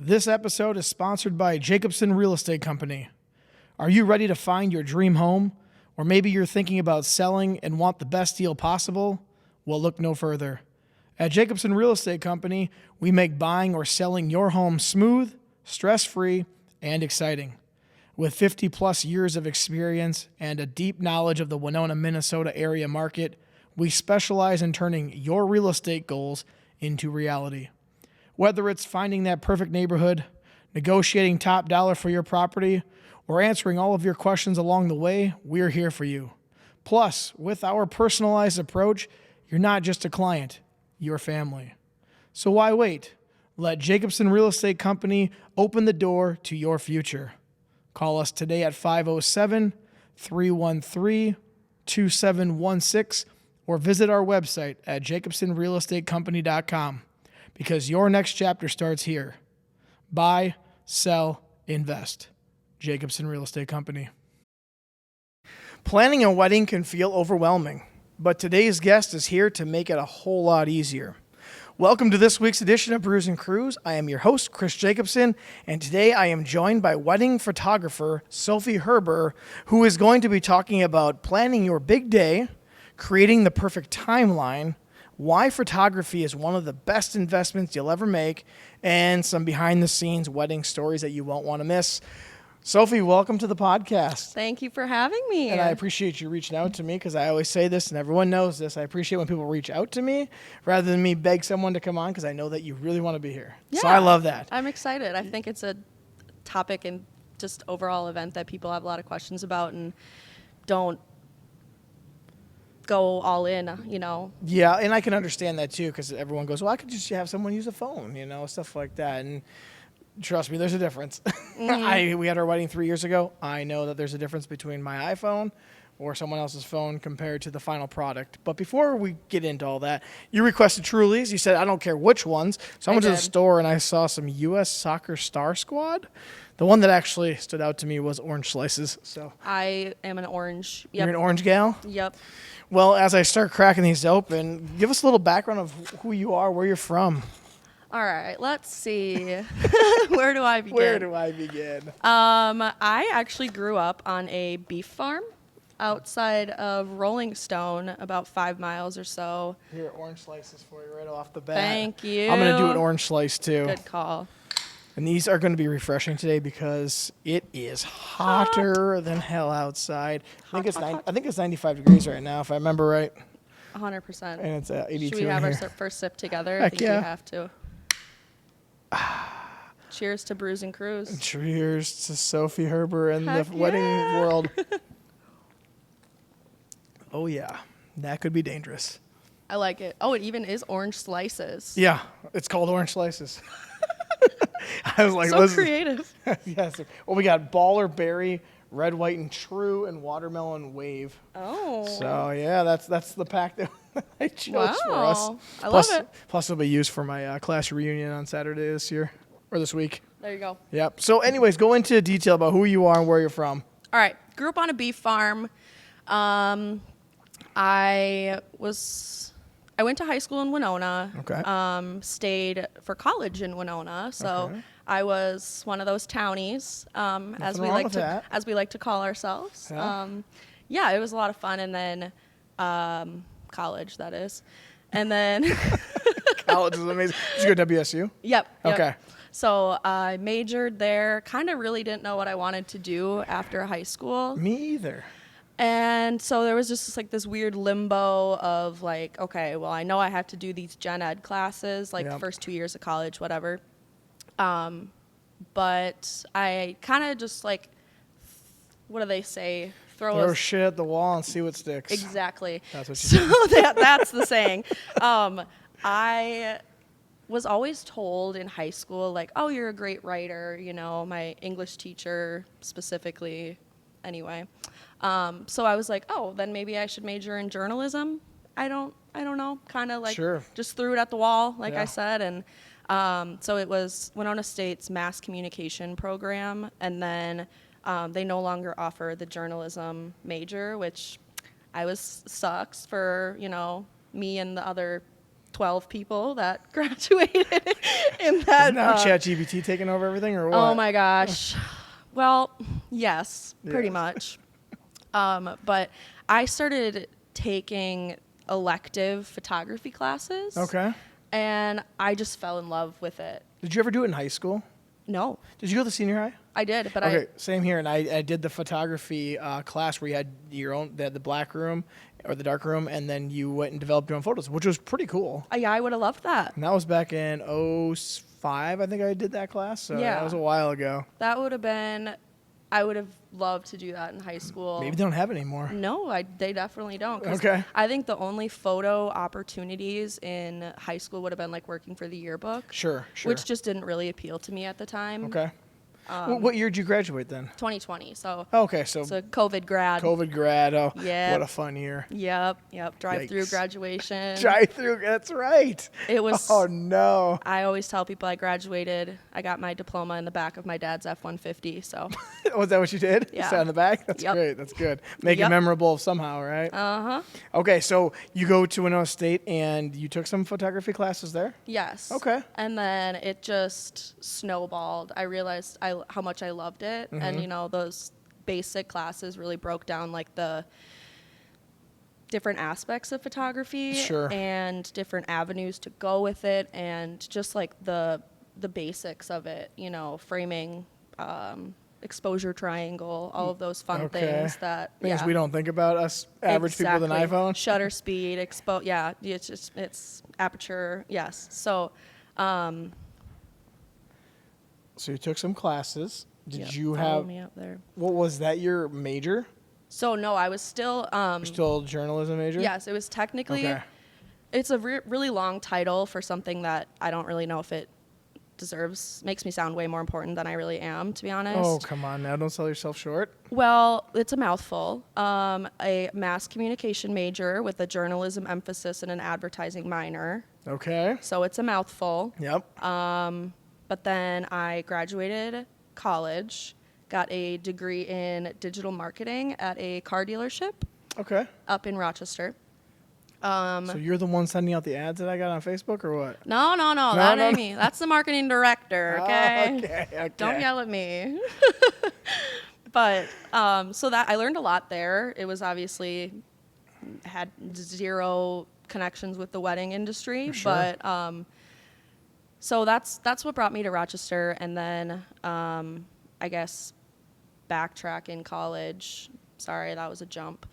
This episode is sponsored by Jacobson Real Estate Company. Are you ready to find your dream home? Or maybe you're thinking about selling and want the best deal possible? Well, look no further. At Jacobson Real Estate Company, we make buying or selling your home smooth, stress-free, and exciting. With 50-plus years of experience and a deep knowledge of the Winona, Minnesota area market, we specialize in turning your real estate goals into reality. Whether it's finding that perfect neighborhood, negotiating top dollar for your property, or answering all of your questions along the way, we're here for you. Plus, with our personalized approach, you're not just a client, you're family. So why wait? Let Jacobson Real Estate Company open the door to your future. Call us today at 507-313-2716 or visit our website at jacobsonrealestatecompany.com. Because your next chapter starts here. Buy, sell, invest. Jacobson Real Estate Company. Planning a wedding can feel overwhelming, but today's guest is here to make it a whole lot easier. Welcome to this week's edition of Brews Cruise. I am your host, Chris Jacobson, and today I am joined by wedding photographer Sophie Herber, who is going to be talking about planning your big day, creating the perfect timeline, why photography is one of the best investments you'll ever make, and some behind-the-scenes wedding stories that you won't want to miss. Sophie, welcome to the podcast. Thank you for having me. And I appreciate you reaching out to me because I always say this, and everyone knows this. I appreciate when people reach out to me rather than me beg someone to come on because I know that you really want to be here. Yeah, so I love that. I'm excited. I think it's a topic and just overall event that people have a lot of questions about and don't go all in, you know. Yeah, and I can understand that too because everyone goes, well, I could just have someone use a phone, you know, stuff like that. And trust me, there's a difference. Mm-hmm. We had our wedding 3 years ago. I know that there's a difference between my iPhone or someone else's phone compared to the final product. But before we get into all that, you requested Trulies. You said, I don't care which ones. So I went to the store and I saw some U.S. Soccer Star Squad. The one that actually stood out to me was orange slices. So I am an orange. Yep. You're an orange gal? Yep. Well, as I start cracking these open, give us a little background of who you are, where you're from. All right, let's see. Where do I begin? I actually grew up on a beef farm outside of Rolling Stone, about 5 miles or so. Here are orange slices for you right off the bat. Thank you. I'm going to do an orange slice too. Good call. And these are going to be refreshing today because it is hotter than hell outside. I think it's 95 degrees right now, if I remember right. 100%. And it's 82 Should we have in our here. first sip together? Heck I think yeah. we have to. Cheers to Brews and Cruise. Cheers to Sophie Herber and Heck the wedding yeah. world. Oh, yeah. That could be dangerous. I like it. Oh, it even is orange slices. Yeah. It's called orange slices. I was like, so creative. Yes. Well, we got baller berry, red, white, and true, and watermelon wave. Oh. So, yeah, that's the pack that I chose for us. I love it. Plus, it'll be used for my class reunion on Saturday this year, or this week. There you go. Yep. So, anyways, go into detail about who you are and where you're from. All right. Grew up on a beef farm. I went to high school in Winona. Okay. Stayed for college in Winona. So Okay. I was one of those townies, as we like to call ourselves. Yeah. It was a lot of fun. And then college, that is. And then College is amazing. Did you go to WSU? Yep. Okay. So I majored there. Kind of really didn't know what I wanted to do after high school. Me either. And so there was just this weird limbo of like, okay, well, I know I have to do these gen ed classes, like the first 2 years of college, whatever. But I kind of just what do they say? Throw shit at the wall and see what sticks. Exactly. That's what you that's the saying. I was always told in high school, like, oh, you're a great writer. You know, my English teacher specifically anyway. So I was like, oh, then maybe I should major in journalism. I don't know, kind of like just threw it at the wall, like I said. And so it was Winona State's mass communication program. And then they no longer offer the journalism major, which sucks for, me and the other 12 people that graduated in that. Is now ChatGPT taking over everything or what? Oh my gosh. Well, yes, pretty much. But I started taking elective photography classes. Okay. And I just fell in love with it. Did you ever do it in high school? No. Did you go to senior high? I did, but okay, same here. And I did the photography class where you had they had the black room or the dark room, and then you went and developed your own photos, which was pretty cool. Yeah, I would have loved that. And that was back in 2005, I think I did that class. So that was a while ago. That would have been, I would have loved to do that in high school. Maybe they don't have it anymore. No, they definitely don't. Okay. I think the only photo opportunities in high school would have been like working for the yearbook. Sure. Which just didn't really appeal to me at the time. Okay. What year did you graduate then? 2020. So. Okay, so COVID grad. COVID grad. Oh, yeah. What a fun year. Yep. Drive-through graduation. Drive-through. That's right. It was. Oh no. I always tell people I graduated. I got my diploma in the back of my dad's F-150. So. Was that what you did? Yeah. You sat in the back. That's great. That's good. Make it memorable somehow, right? Okay, so you go to Winona State and you took some photography classes there? Yes. Okay. And then it just snowballed. I realized how much I loved it. And, those basic classes really broke down like the different aspects of photography and different avenues to go with it, and just like the basics of it, framing, exposure triangle, all of those fun things that we don't think about, us average people with an iPhone. Shutter speed, it's aperture, yes. So so you took some classes. Did you follow have me up there. What was that, your major? So no, I was still You're still a journalism major? Yes, it was technically it's a really long title for something that I don't really know if it deserves. Makes me sound way more important than I really am, to be honest. Oh, come on now, don't sell yourself short. Well, it's a mouthful. A mass communication major with a journalism emphasis and an advertising minor. Okay. So it's a mouthful. Yep. But then I graduated college, got a degree in digital marketing at a car dealership. Okay. Up in Rochester. So you're the one sending out the ads that I got on Facebook, or what? No, that ain't me. That's the marketing director, okay? Okay. Don't yell at me. But, so that I learned a lot there. It was obviously had zero connections with the wedding industry, but, so that's what brought me to Rochester. And then, I guess backtrack in college. Sorry, that was a jump.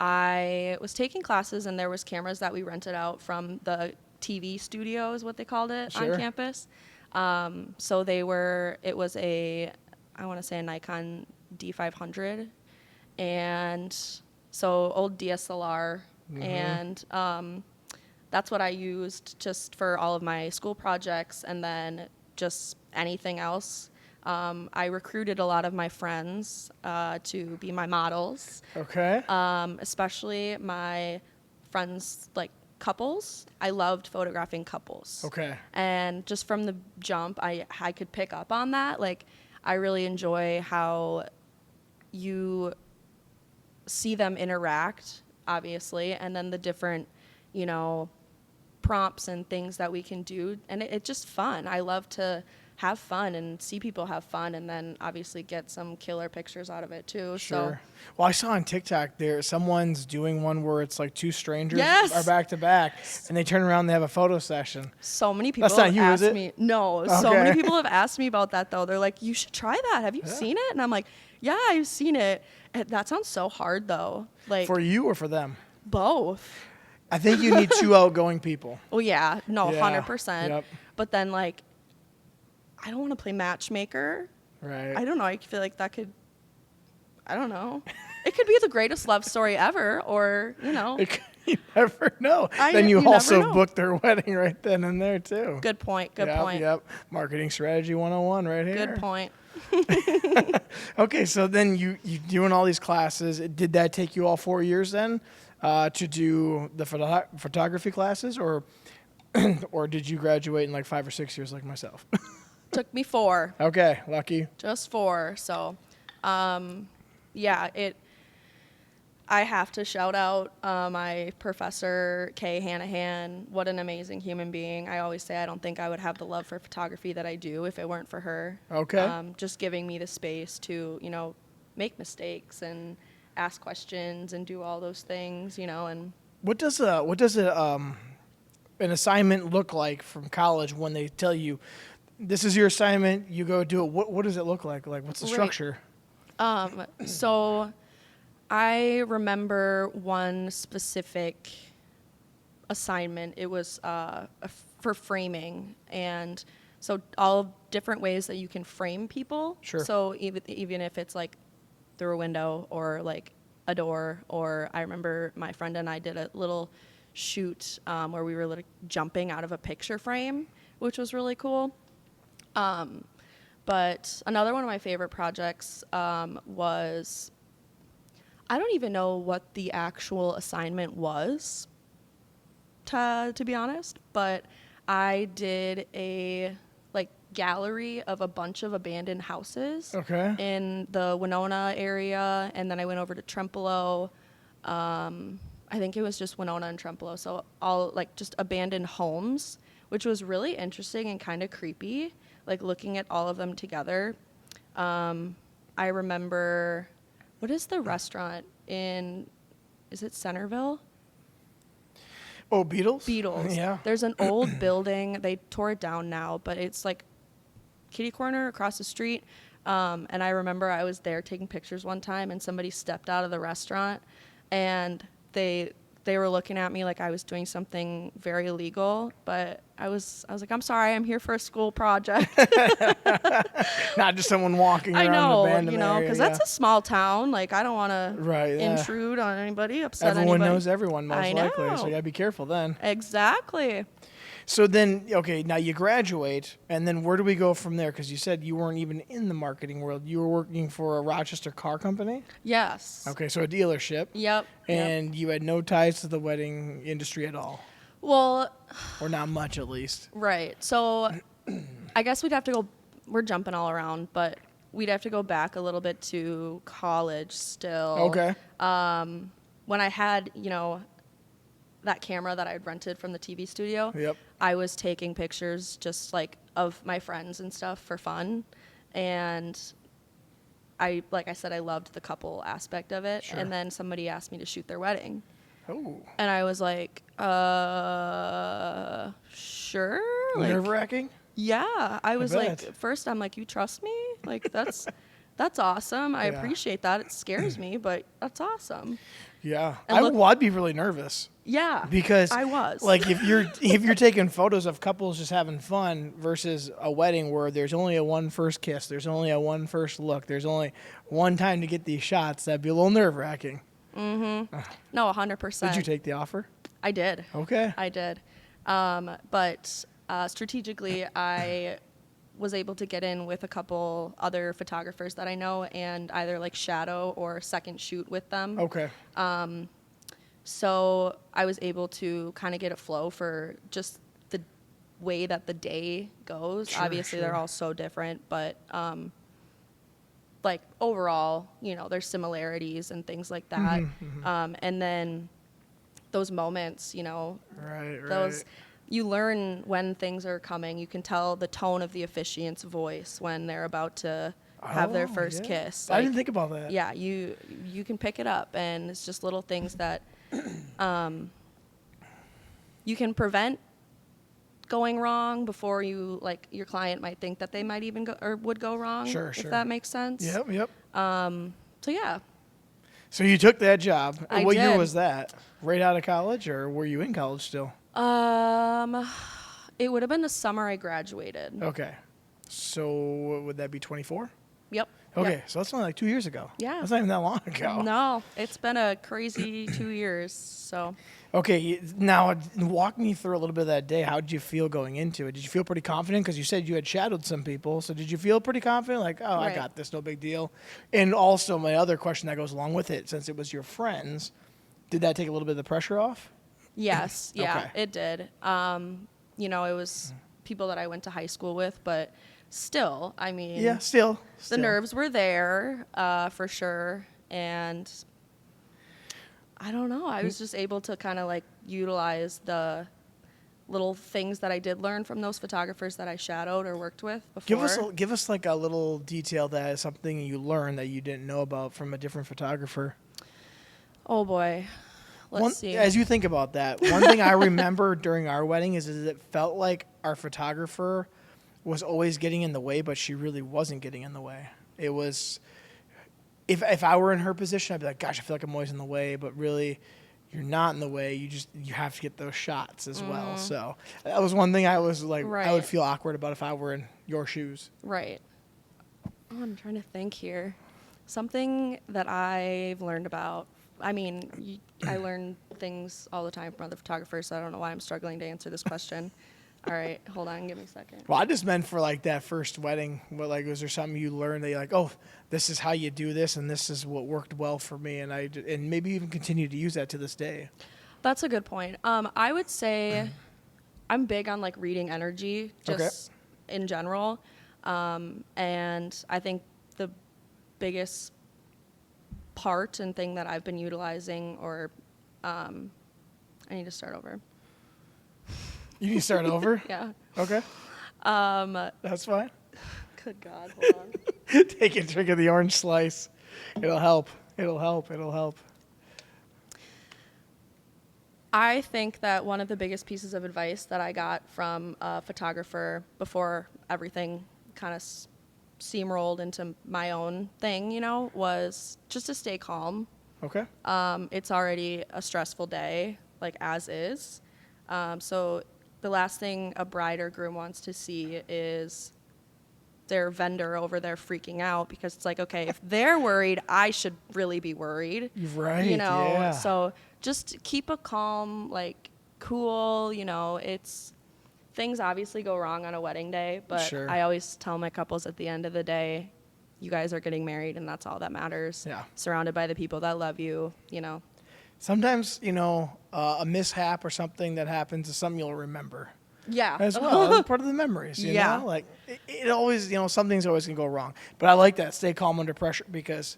I was taking classes, and there was cameras that we rented out from the TV studio is what they called it on campus. So it was I want to say a Nikon D500. And so old DSLR. And, that's what I used just for all of my school projects, and then just anything else. I recruited a lot of my friends to be my models. Okay. Especially my friends, like couples. I loved photographing couples. Okay. And just from the jump, I could pick up on that. Like, I really enjoy how you see them interact, obviously, and then the different, prompts and things that we can do, and it's just fun. I love to have fun and see people have fun, and then obviously get some killer pictures out of it too. Sure. Well, I saw on TikTok someone's doing one where it's like two strangers are back to back, and they turn around and they have a photo session. So many people That's not have you, asked is it? me. No, so many people have asked me about that though. They're like, "You should try that. Have you seen it?" And I'm like, "Yeah, I've seen it." That sounds so hard though. Like, for you or for them? Both. I think you need two outgoing people. Well, yeah, no, 100%. Yep. But then, like, I don't want to play matchmaker. Right. I don't know. I feel like that could, I don't know. It could be the greatest love story ever, or, You never know. Then you also book their wedding right then and there, too. Good point. Yep. Marketing strategy 101 right here. Good point. Okay, so then you doing all these classes. Did that take you all 4 years then to do the photography classes, or or did you graduate in like 5 or 6 years like myself? Took me 4. Okay, lucky. Just 4. So, yeah, I have to shout out my professor, Kay Hanahan. What an amazing human being. I always say I don't think I would have the love for photography that I do if it weren't for her. Okay. Just giving me the space to, make mistakes and ask questions and do all those things, and What does an assignment look like from college when they tell you this is your assignment, you go do it? What does it look like? Like, what's the structure? So I remember one specific assignment. It was for framing, and so all different ways that you can frame people. Sure. So even if it's like through a window or like a door, or I remember my friend and I did a little shoot where we were like jumping out of a picture frame, which was really cool. But another one of my favorite projects was, I don't even know what the actual assignment was, to be honest, but I did a gallery of a bunch of abandoned houses in the Winona area, and then I went over to Trempealeau. I think it was just Winona and Trempealeau, so all just abandoned homes, which was really interesting and kind of creepy, looking at all of them together. I remember, what is the restaurant is it Centerville? Oh, Beatles? Beatles. Yeah. There's an old building. They tore it down now, but it's kitty corner across the street. And I remember I was there taking pictures one time, and somebody stepped out of the restaurant, and they were looking at me like I was doing something very illegal, but I was like, I'm sorry, I'm here for a school project. Not just someone walking around I know, an abandoned area. because that's a small town. I don't want to intrude on anybody, upset everyone anybody. knows everyone, most likely, so you got to be careful then. Exactly. So then, okay, now you graduate, and then where do we go from there? Because you said you weren't even in the marketing world. You were working for a Rochester car company? Yes. Okay, so a dealership. Yep. And you had no ties to the wedding industry at all? Well... Or not much, at least. Right. So I guess we'd have to go... We're jumping all around, but we'd have to go back a little bit to college still. Okay. When I had, that camera that I had rented from the TV studio, Yep. I was taking pictures just of my friends and stuff for fun. And like I said, I loved the couple aspect of it. Sure. And then somebody asked me to shoot their wedding. Oh. And I was like, sure. Nerve-wracking? Yeah. I was bet. first I'm like, you trust me? That's awesome. I appreciate that. It scares me, but that's awesome. Yeah. And I'd be really nervous. Yeah. Because I was. if you're taking photos of couples just having fun versus a wedding where there's only a one first kiss, there's only a one first look, there's only one time to get these shots, that'd be a little nerve-wracking. Mm-hmm. No, 100%. Did you take the offer? I did. Okay. I did. But strategically, I was able to get in with a couple other photographers that I know and either shadow or second shoot with them. Okay. So I was able to kind of get a flow for just the way that the day goes. Sure, Obviously, sure. they're all so different, but overall, there's similarities and things like that. Mm-hmm. And then those moments, Right. those you learn when things are coming. You can tell the tone of the officiant's voice when they're about to have their first kiss. I didn't think about that. Yeah, you can pick it up, and it's just little things that you can prevent going wrong before you your client might think that they might even go or would go wrong. Sure. If that makes sense. Yep. So yeah. So you took that job. I What year did. was that? Right out of college, or were you in college still? It would have been the summer I graduated. Okay. So would that be 24? Yep. Okay, Yep. so that's only like 2 years ago. Yeah. That's not even that long ago. No, it's been a crazy 2 years. So Okay, now walk me through a little bit of that day. How did you feel going into it? Did you feel pretty confident? Because you said you had shadowed some people. So did you feel pretty confident? Like, oh, I Right. got this, no big deal. And also my other question that goes along with it, since it was your friends, did that take a little bit of the pressure off? yes, yeah, Okay. it did. It was people that I went to high school with, but still, I mean, Yeah, still. the nerves were there for sure. And I don't know. I was just able to kind of like utilize the little things that I did learn from those photographers that I shadowed or worked with before. Give us like a little detail that is something you learned that you didn't know about from a different photographer. Oh boy. Let's see. As you think about that, one thing I remember during our wedding is it felt like our photographer was always getting in the way, but she really wasn't getting in the way. It was, if I were in her position, I'd be like, gosh, I feel like I'm always in the way, but really, you're not in the way. You have to get those shots as well. So that was one thing I was like, I would Right. feel awkward about if I were in your shoes. Right. Oh, I'm trying to think here. Something that I've learned about. I mean, I learn things all the time from other photographers, so I don't know why I'm struggling to answer this question. All right, hold on, give me a second. Well, I just meant for like that first wedding. But like, was there something you learned that you're like, oh, this is how you do this, and this is what worked well for me, and maybe even continue to use that to this day. That's a good point. I would say I'm big on like reading energy, just in general, and I think the biggest part and thing that I've been utilizing, or I need to start over. You need to start over. Yeah. Okay. That's fine. Good God, hold on. Take a drink of the orange slice. It'll help. It'll help. It'll help. I think that one of the biggest pieces of advice that I got from a photographer before everything kind of steamrolled into my own thing, was just to stay calm. Okay. It's already a stressful day, like as is. So the last thing a bride or groom wants to see is their vendor over there freaking out, because it's like, okay, if they're worried, I should really be worried. Right. Yeah. So just keep a calm, like cool, it's things obviously go wrong on a wedding day, but Sure. I always tell my couples at the end of the day, you guys are getting married and that's all that matters. Yeah. Surrounded by the people that love you, Sometimes, a mishap or something that happens is something you'll remember Yeah. as well. It's part of the memories, you Yeah. know? Like, it always, something's always going to go wrong. But I like that. Stay calm under pressure, because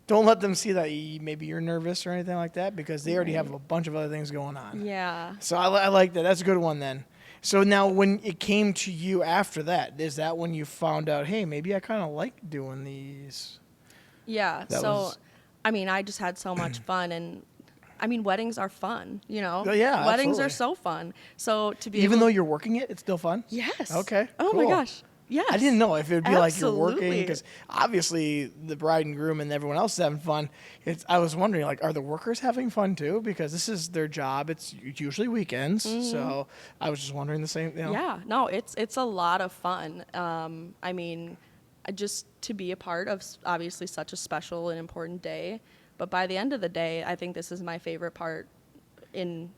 don't let them see that maybe you're nervous or anything like that, because they already have a bunch of other things going on. Yeah. So I like that. That's a good one then. So now when it came to you after that, is that when you found out, hey, maybe I kind of like doing these? Yeah. I just had so much fun, and weddings are fun, Oh, yeah, Weddings absolutely. are so fun. So to be Even able though you're working it, it's still fun? Yes. Okay, Oh cool. my gosh. Yes. I didn't know if it would be like you're working, Absolutely. because obviously the bride and groom and everyone else is having fun. I was wondering, like, are the workers having fun too? Because this is their job. It's usually weekends. So I was just wondering the same. Yeah. No, it's a lot of fun. Just to be a part of obviously such a special and important day. But by the end of the day, I think this is my favorite part in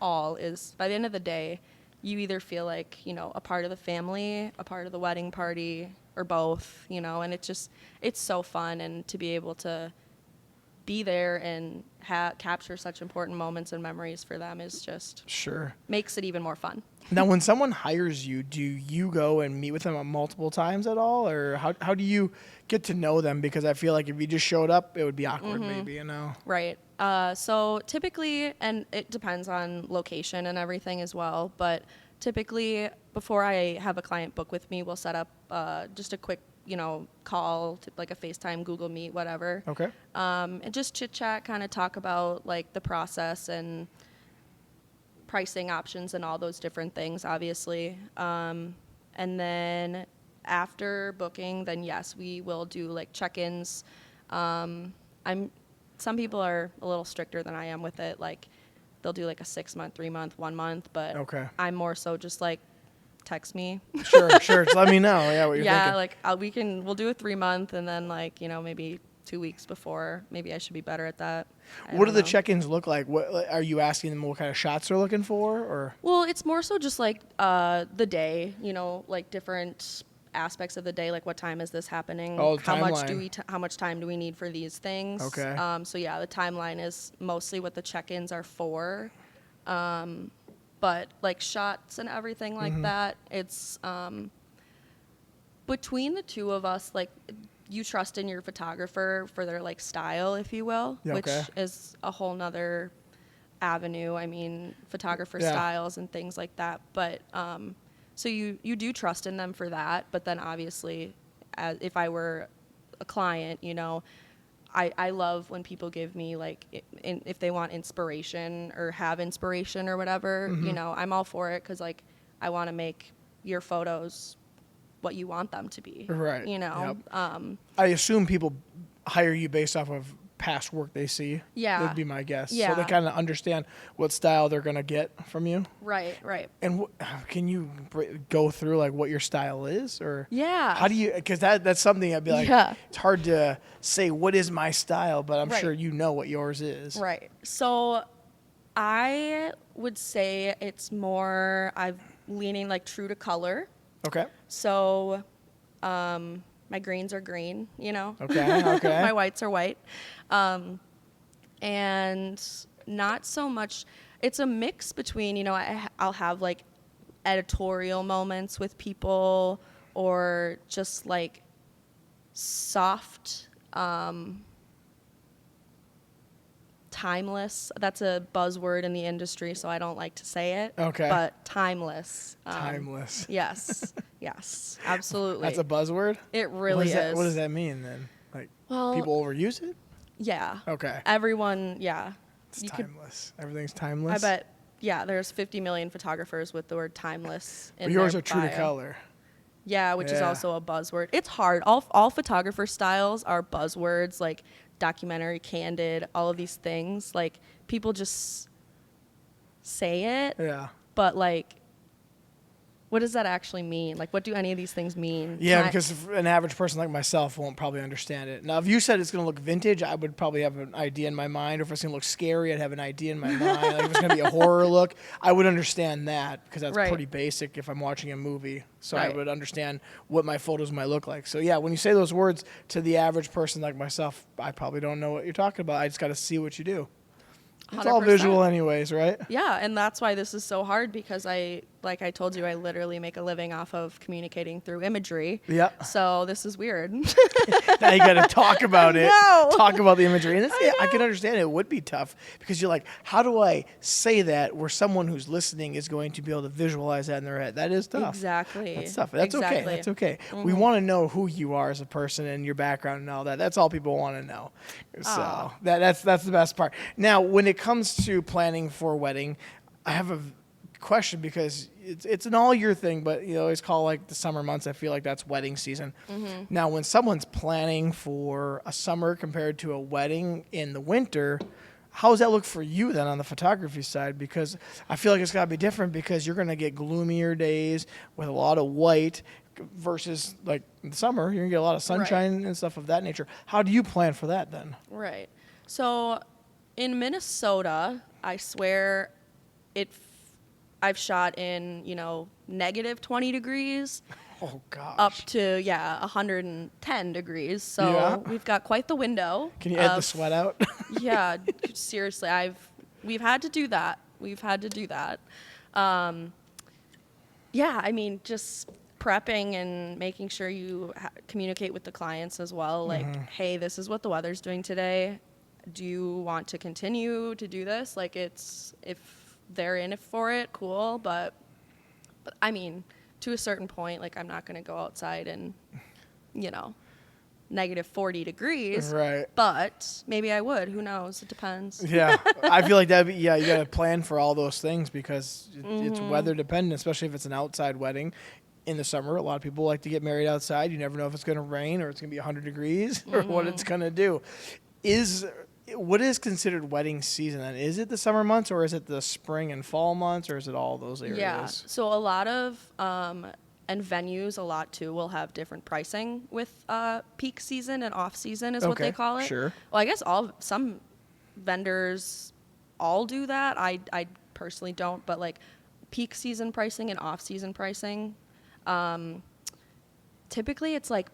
all, is by the end of the day, you either feel like, a part of the family, a part of the wedding party, or both, and it's so fun. And to be able to be there and capture such important moments and memories for them is just Sure. makes it even more fun. Now, when someone hires you, do you go and meet with them multiple times at all, or how do you get to know them? Because I feel like if you just showed up, it would be awkward, maybe, Right. So typically, and it depends on location and everything as well, but typically before I have a client book with me, we'll set up just a quick, call, like a FaceTime, Google Meet, whatever. Okay. And just chit chat, kind of talk about like the process and pricing options and all those different things, obviously. And then after booking, then yes, we will do like check-ins. Some people are a little stricter than I am with it. Like they'll do like a 6 month, 3 month, 1 month, but Okay. I'm more so just like text me. Sure. Just let me know. Yeah, what you're thinking. Like we'll do a 3-month, and then like, maybe 2 weeks before, maybe I should be better at that. What do the check-ins look like? What are you asking them? What kind of shots they're looking for, or? Well, it's more so just like the day, like different aspects of the day, like what time is this happening? Oh, how much time do we need for these things? Okay. So yeah, the timeline is mostly what the check-ins are for. But like shots and everything like that, it's between the two of us, like you trust in your photographer for their like style, if you will, which is a whole nother avenue. I mean, photographer styles and things like that. But so you do trust in them for that. But then obviously, if I were a client, I love when people give me like if they want inspiration or have inspiration or whatever, I'm all for it, because like I want to make your photos what you want them to be. Right. Yep. I assume people hire you based off of past work they see. Yeah. That'd be my guess. Yeah. So they kind of understand what style they're going to get from you. Right. And can you go through like what your style is, or yeah, how do you, because that's something I'd be like, it's hard to say what is my style, but I'm sure you know what yours is. Right. So I would say it's more, I'm leaning like true to color. Okay. So my greens are green, Okay. My whites are white. And not so much, it's a mix between, I'll have like editorial moments with people, or just like soft, timeless. That's a buzzword in the industry, so I don't like to say it. Okay. But timeless. Timeless. Yes, absolutely. That's a buzzword? It really is. What does that mean then? Like, well, people overuse it? Yeah. Okay. Everyone, It's timeless. Everything's timeless? I bet, there's 50 million photographers with the word timeless in but yours their are true bio. to color. Yeah, which is also a buzzword. It's hard. All photographer styles are buzzwords, like documentary, candid, all of these things. Like, people just say it. Yeah. But, like, what does that actually mean? Like, what do any of these things mean? Yeah, because an average person like myself won't probably understand it. Now, if you said it's going to look vintage, I would probably have an idea in my mind. Or if it's going to look scary, I'd have an idea in my mind. Like, if it's going to be a horror look, I would understand that, because that's pretty basic if I'm watching a movie. So I would understand what my photos might look like. So, yeah, when you say those words to the average person like myself, I probably don't know what you're talking about. I just got to see what you do. It's 100%. all visual anyways, right? Yeah, and that's why this is so hard, because like I told you, I literally make a living off of communicating through imagery. Yeah. So this is weird. Now you got to talk about it. No. Talk about the imagery. And I can understand it would be tough, because you're like, how do I say that where someone who's listening is going to be able to visualize that in their head? That is tough. Exactly. That's tough. That's okay. That's okay. Mm-hmm. We want to know who you are as a person and your background and all that. That's all people want to know. So that's the best part. Now, when it comes to planning for a wedding, I have a question, because it's an all-year thing, but you always call like the summer months, I feel like that's wedding season. Mm-hmm. Now, when someone's planning for a summer compared to a wedding in the winter, how does that look for you then on the photography side? Because I feel like it's got to be different, because you're going to get gloomier days with a lot of white, versus like in the summer, you're going to get a lot of sunshine and stuff of that nature. How do you plan for that then? Right. So in Minnesota, I swear I've shot in, negative 20 degrees. Oh, gosh. Up to, 110 degrees. So we've got quite the window. Can you add the sweat out? Yeah, seriously. We've had to do that. I mean, just prepping and making sure you communicate with the clients as well. Like, hey, this is what the weather's doing today. Do you want to continue to do this? Like, if they're in it for it, cool. But I mean, to a certain point, like, I'm not going to go outside and, negative 40 degrees. Right. But maybe I would. Who knows? It depends. Yeah. I feel like that'd be, you got to plan for all those things, because it's weather dependent, especially if it's an outside wedding. In the summer, a lot of people like to get married outside. You never know if it's going to rain or it's going to be 100 degrees or what it's going to do. what is considered wedding season then? Is it the summer months, or is it the spring and fall months, or is it all those areas? Yeah. So a lot of and venues a lot too will have different pricing with peak season and off season is what they call it. Sure. Well, I guess some vendors all do that. I personally don't, but like peak season pricing and off season pricing, typically it's like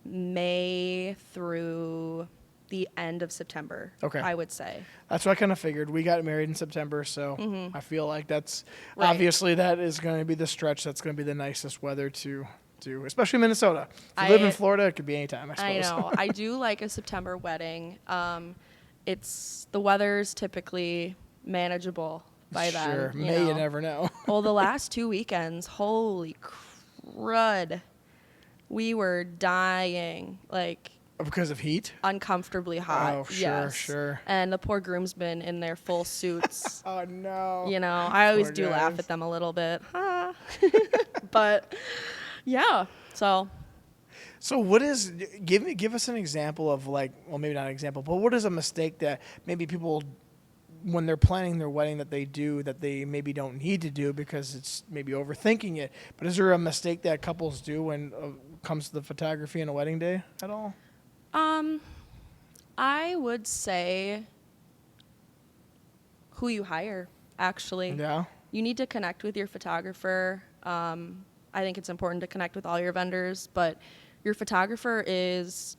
May through the end of September. Okay. I would say. That's what I kind of figured. We got married in September, so I feel like that's Right. obviously that is going to be the stretch. That's going to be the nicest weather to do, especially Minnesota. If you live in Florida, it could be anytime, I suppose. I know. I do like a September wedding. It's the weather's typically manageable by then. Sure. May, you never know. Well, the last 2 weekends, holy crud, we were dying, like Because of heat? uncomfortably hot. Oh, sure, yes. sure. And the poor groomsmen in their full suits. Oh, no. You know, I always Poor do laugh guys. at them a little bit. But yeah, so So what is, give us an example of like, well, maybe not an example, but what is a mistake that maybe people, when they're planning their wedding, that they do that they maybe don't need to do because it's maybe overthinking it? But is there a mistake that couples do when it comes to the photography on a wedding day at all? I would say who you hire, actually. Yeah. You need to connect with your photographer. I think it's important to connect with all your vendors, but your photographer is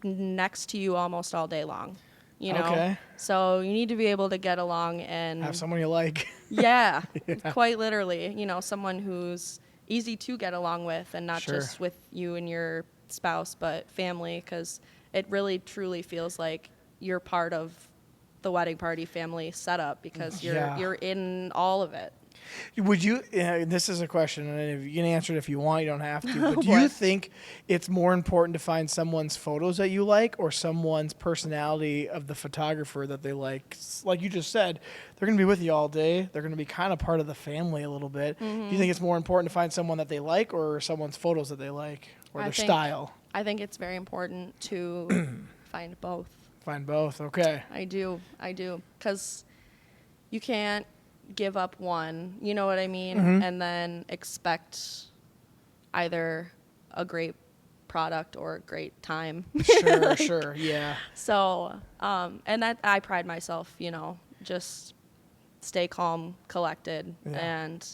next to you almost all day long, you know? Okay. So you need to be able to get along and Have someone you like. yeah, quite literally, you know, someone who's easy to get along with and not Sure. just with you and your spouse, but family, because it really truly feels like you're part of the wedding party family setup because you're in all of it. Would you, this is a question, and you can answer it if you want, you don't have to, but do What? you think it's more important to find someone's photos that you like or someone's personality of the photographer that they like? Like you just said, they're going to be with you all day. They're going to be kind of part of the family a little bit. Do you think it's more important to find someone that they like or someone's photos that they like or their style? I think it's very important to find both. Find both, okay. I do, because you can't give up one, you know what I mean, and then expect either a great product or a great time. Sure, sure, yeah. So, and that I pride myself, you know, just stay calm, collected, and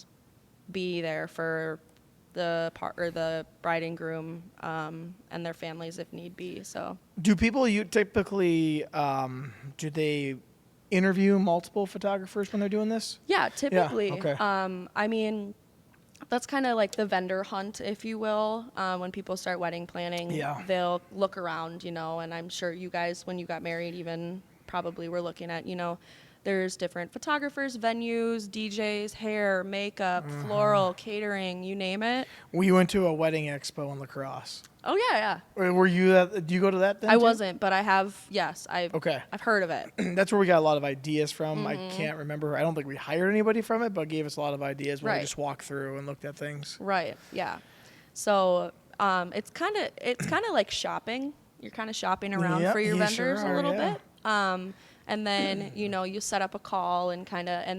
be there for the bride and groom and their families if need be. So, Do people typically do they interview multiple photographers when they're doing this? yeah, typically. okay. I mean, that's kind of like the vendor hunt, if you will. When people start wedding planning, they'll look around, you know, and I'm sure you guys, when you got married, even probably were looking at, you know, there's different photographers, venues, DJs, hair, makeup, floral, catering, you name it. We went to a wedding expo in La Crosse. Oh, yeah. Were you do you go to that then? I too? wasn't, but I have, yes. I've heard of it. That's where we got a lot of ideas from. I can't remember. I don't think we hired anybody from it, but it gave us a lot of ideas when we just walked through and looked at things. Right, yeah. So it's kind of like shopping. You're kind of shopping around for your vendors a little bit. And then, you know, you set up a call and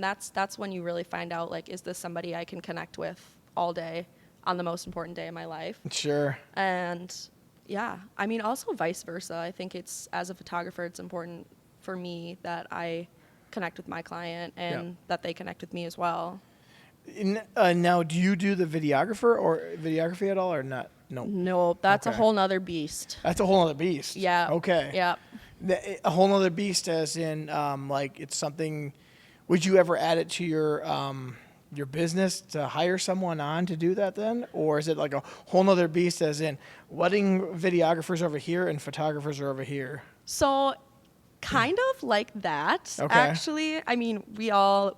that's when you really find out, like, is this somebody I can connect with all day on the most important day of my life? Sure. And yeah, I mean, also vice versa. I think as a photographer, it's important for me that I connect with my client and that they connect with me as well. Now, do you do the videography at all or not? No, that's a whole nother beast. That's a whole other beast. Yeah. Okay. Yeah. A whole other beast as in, like, it's something, would you ever add it to your business to hire someone on to do that then? Or is it like a whole nother beast as in wedding videographers over here and photographers are over here? So kind of like that, actually. I mean, we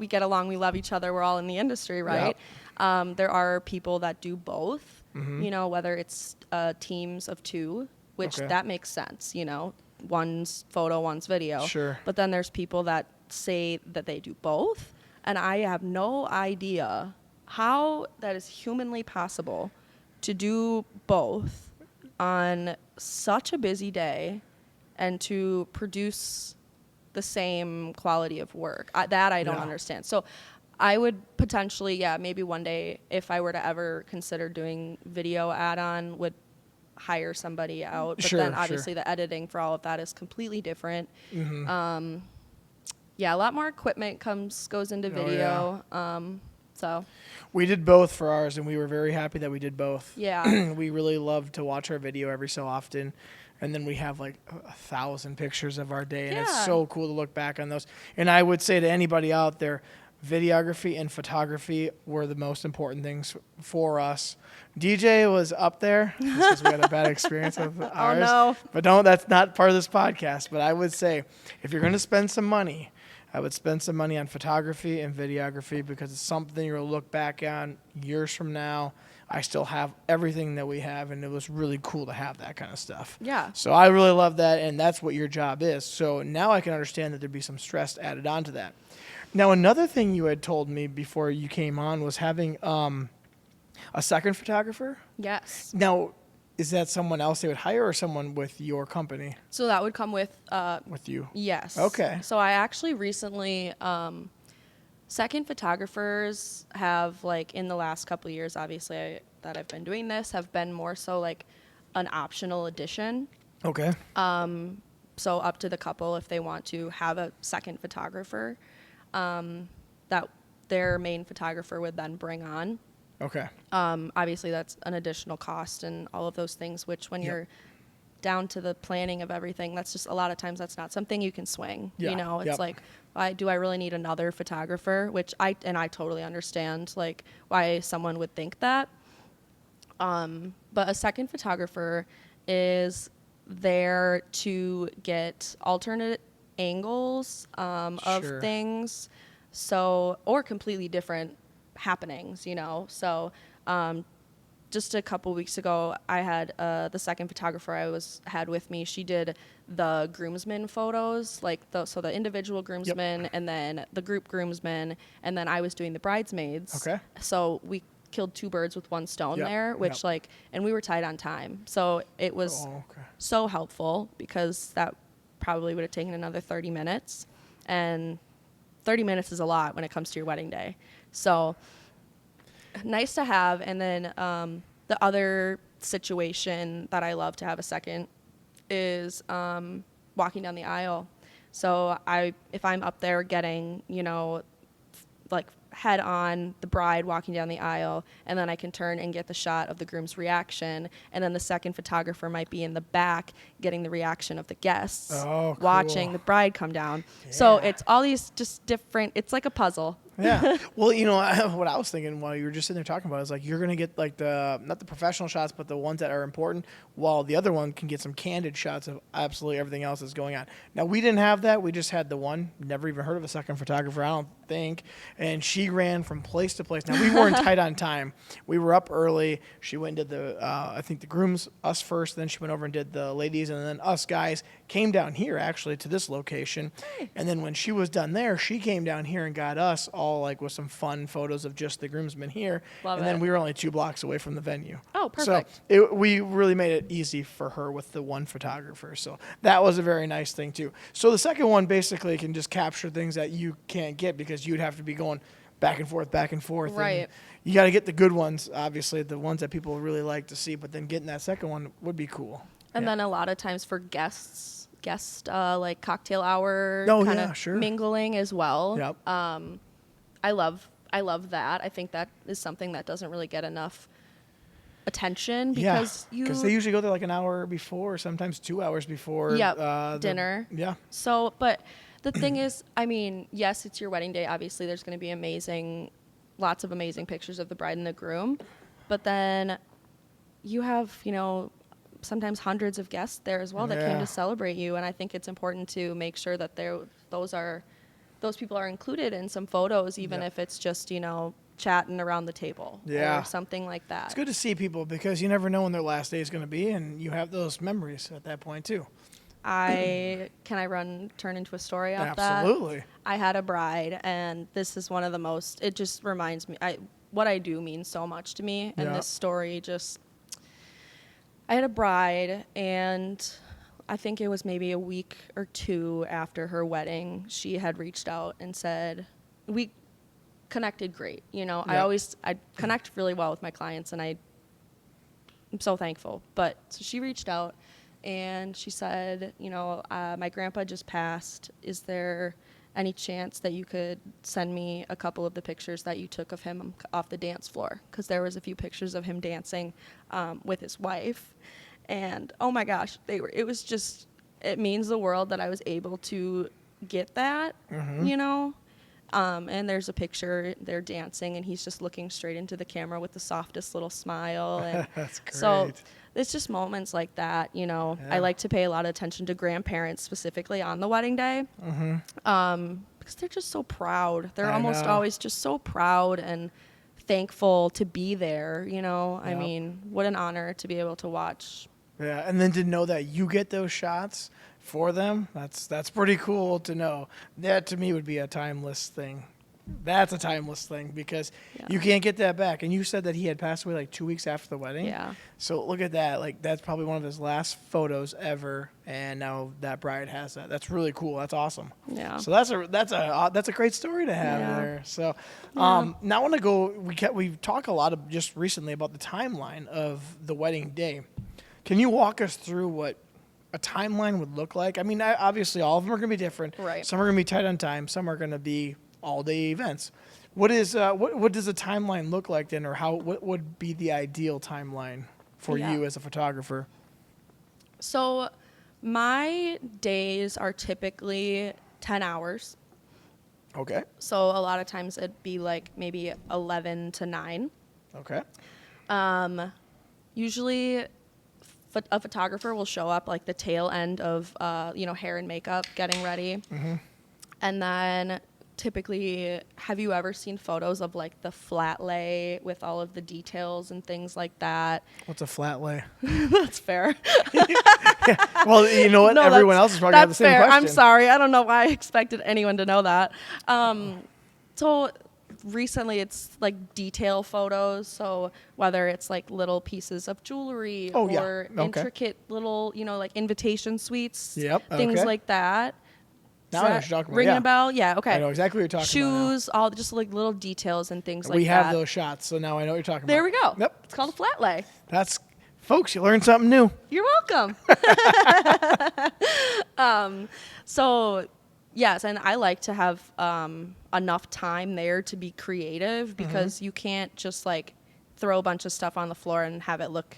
get along, we love each other, we're all in the industry, right? Yep. There are people that do both, you know, whether it's teams of two, which that makes sense, you know, one's photo, one's video. Sure. But then there's people that say that they do both, and I have no idea how that is humanly possible to do both on such a busy day and to produce the same quality of work. That I don't understand. So I would potentially, maybe one day, if I were to ever consider doing video add-on, would hire somebody out. But then obviously the editing for all of that is completely different. Mm-hmm. A lot more equipment goes into video. So we did both for ours, and we were very happy that we did both. Yeah. We really love to watch our video every so often. And then we have like 1,000 pictures of our day, and it's so cool to look back on those. And I would say to anybody out there, videography and photography were the most important things for us. DJ was up there because we had a bad experience with ours. Oh, no. But that's not part of this podcast. But I would say if you're going to spend some money, I would spend some money on photography and videography because it's something you're going to look back on years from now. I still have everything that we have, and it was really cool to have that kind of stuff. Yeah. So I really love that, and that's what your job is. So now I can understand that there'd be some stress added on to that. Now, another thing you had told me before you came on was having a second photographer. Yes. Now, is that someone else they would hire or someone with your company? So that would come with you. Yes. Okay. So I actually recently second photographers have, like, in the last couple of years, obviously that I've been doing this, have been more so like an optional addition. Okay. So up to the couple if they want to have a second photographer that their main photographer would then bring on. Okay. Obviously that's an additional cost and all of those things, which when you're down to the planning of everything, that's just a lot of times that's not something you can swing. Yeah. You know, it's like, do I really need another photographer? Which I totally understand, like, why someone would think that. But a second photographer is there to get alternate angles of things, or completely different happenings, you know. So just a couple weeks ago, I had the second photographer I had with me. She did the groomsmen photos, like so the individual groomsmen and then the group groomsmen, and then I was doing the bridesmaids. Okay. So we killed two birds with one stone there, which and we were tight on time. So it was so helpful because that probably would have taken another 30 minutes. And 30 minutes is a lot when it comes to your wedding day. So nice to have. And then the other situation that I love to have a second is walking down the aisle. So if I'm up there getting, you know, like head on the bride walking down the aisle, and then I can turn and get the shot of the groom's reaction, and then the second photographer might be in the back getting the reaction of the guests watching the bride come down. So it's all these just different, it's like a puzzle. Yeah. Well, you know, what I was thinking while you were just sitting there talking about it is like you're going to get like not the professional shots, but the ones that are important, while the other one can get some candid shots of absolutely everything else that's going on. Now, we didn't have that. We just had the one. Never even heard of a second photographer, I don't think. And she ran from place to place. Now, we weren't tight on time. We were up early. She went and did I think the grooms, us first. Then she went over and did the ladies. And then us guys came down here, actually, to this location. And then when she was done there, she came down here and got us all like with some fun photos of just the groomsmen here. Love then it. we were only 2 blocks away from the venue. Oh, perfect. So we really made it easy for her with the one photographer. So that was a very nice thing too. So the second one basically can just capture things that you can't get because you'd have to be going back and forth. Right. And you got to get the good ones, obviously, the ones that people really like to see, but then getting that second one would be cool. And then a lot of times for guest like cocktail hour kind of mingling as well. Yep. I love that. I think that is something that doesn't really get enough attention because they usually go there like an hour before, sometimes 2 hours before dinner. Yeah. So, but the thing is, I mean, yes, it's your wedding day. Obviously, there's going to be lots of amazing pictures of the bride and the groom, but then you have, you know, sometimes hundreds of guests there as well that came to celebrate you, and I think it's important to make sure that those people are included in some photos, even if it's just, you know, chatting around the table or something like that. It's good to see people because you never know when their last day is going to be, and you have those memories at that point too. Can I turn into a story off that? Absolutely. I had a bride, and this is one of the most, it just reminds me, what I do means so much to me, and this story just, I had a bride, and I think it was maybe a week or two after her wedding, she had reached out and said, we connected great. You know, Yep. I connect really well with my clients, and I'm so thankful. But so she reached out and she said, you know, my grandpa just passed. Is there any chance that you could send me a couple of the pictures that you took of him off the dance floor? Because there was a few pictures of him dancing with his wife. And oh my gosh, it means the world that I was able to get that, you know? And there's a picture, they're dancing, and he's just looking straight into the camera with the softest little smile. And That's great. so it's just moments like that, you know. Yeah. I like to pay a lot of attention to grandparents specifically on the wedding day, because they're just so proud. They're almost always just so proud and thankful to be there, you know. I mean, what an honor to be able to watch. Yeah, and then to know that you get those shots for them, that's pretty cool to know. That to me would be a timeless thing. That's a timeless thing because you can't get that back. And you said that he had passed away like 2 weeks after the wedding. Yeah. So look at that. Like that's probably one of his last photos ever, and now that bride has that. That's really cool. That's awesome. Yeah. So that's a great story to have there. So now I want to go. We talk a lot of just recently about the timeline of the wedding day. Can you walk us through what a timeline would look like? I mean, obviously all of them are going to be different. Right. Some are going to be tight on time. Some are going to be all-day events. What does a timeline look like then, or what would be the ideal timeline for you as a photographer? So my days are typically 10 hours. Okay. So a lot of times it'd be like maybe 11 to 9. Okay. Usually a photographer will show up like the tail end of, hair and makeup, getting ready. Mm-hmm. And then typically, have you ever seen photos of like the flat lay with all of the details and things like that? What's a flat lay? That's fair. Well, you know what? No, Everyone else is probably have the same fair. question. I'm sorry. I don't know why I expected anyone to know that. So recently it's like detail photos. So whether it's like little pieces of jewelry or intricate little, like invitation suites, things like that. Now I know what you're talking about. Ringing a bell? Yeah, okay. I know exactly what you're talking about. Shoes, all just like little details and things like that. We have those shots, so now I know what you're talking There about. we go. Yep. It's called a flat lay. Folks, you learned something new. You're welcome. So, yes, and I like to have enough time there to be creative because you can't just like throw a bunch of stuff on the floor and have it look,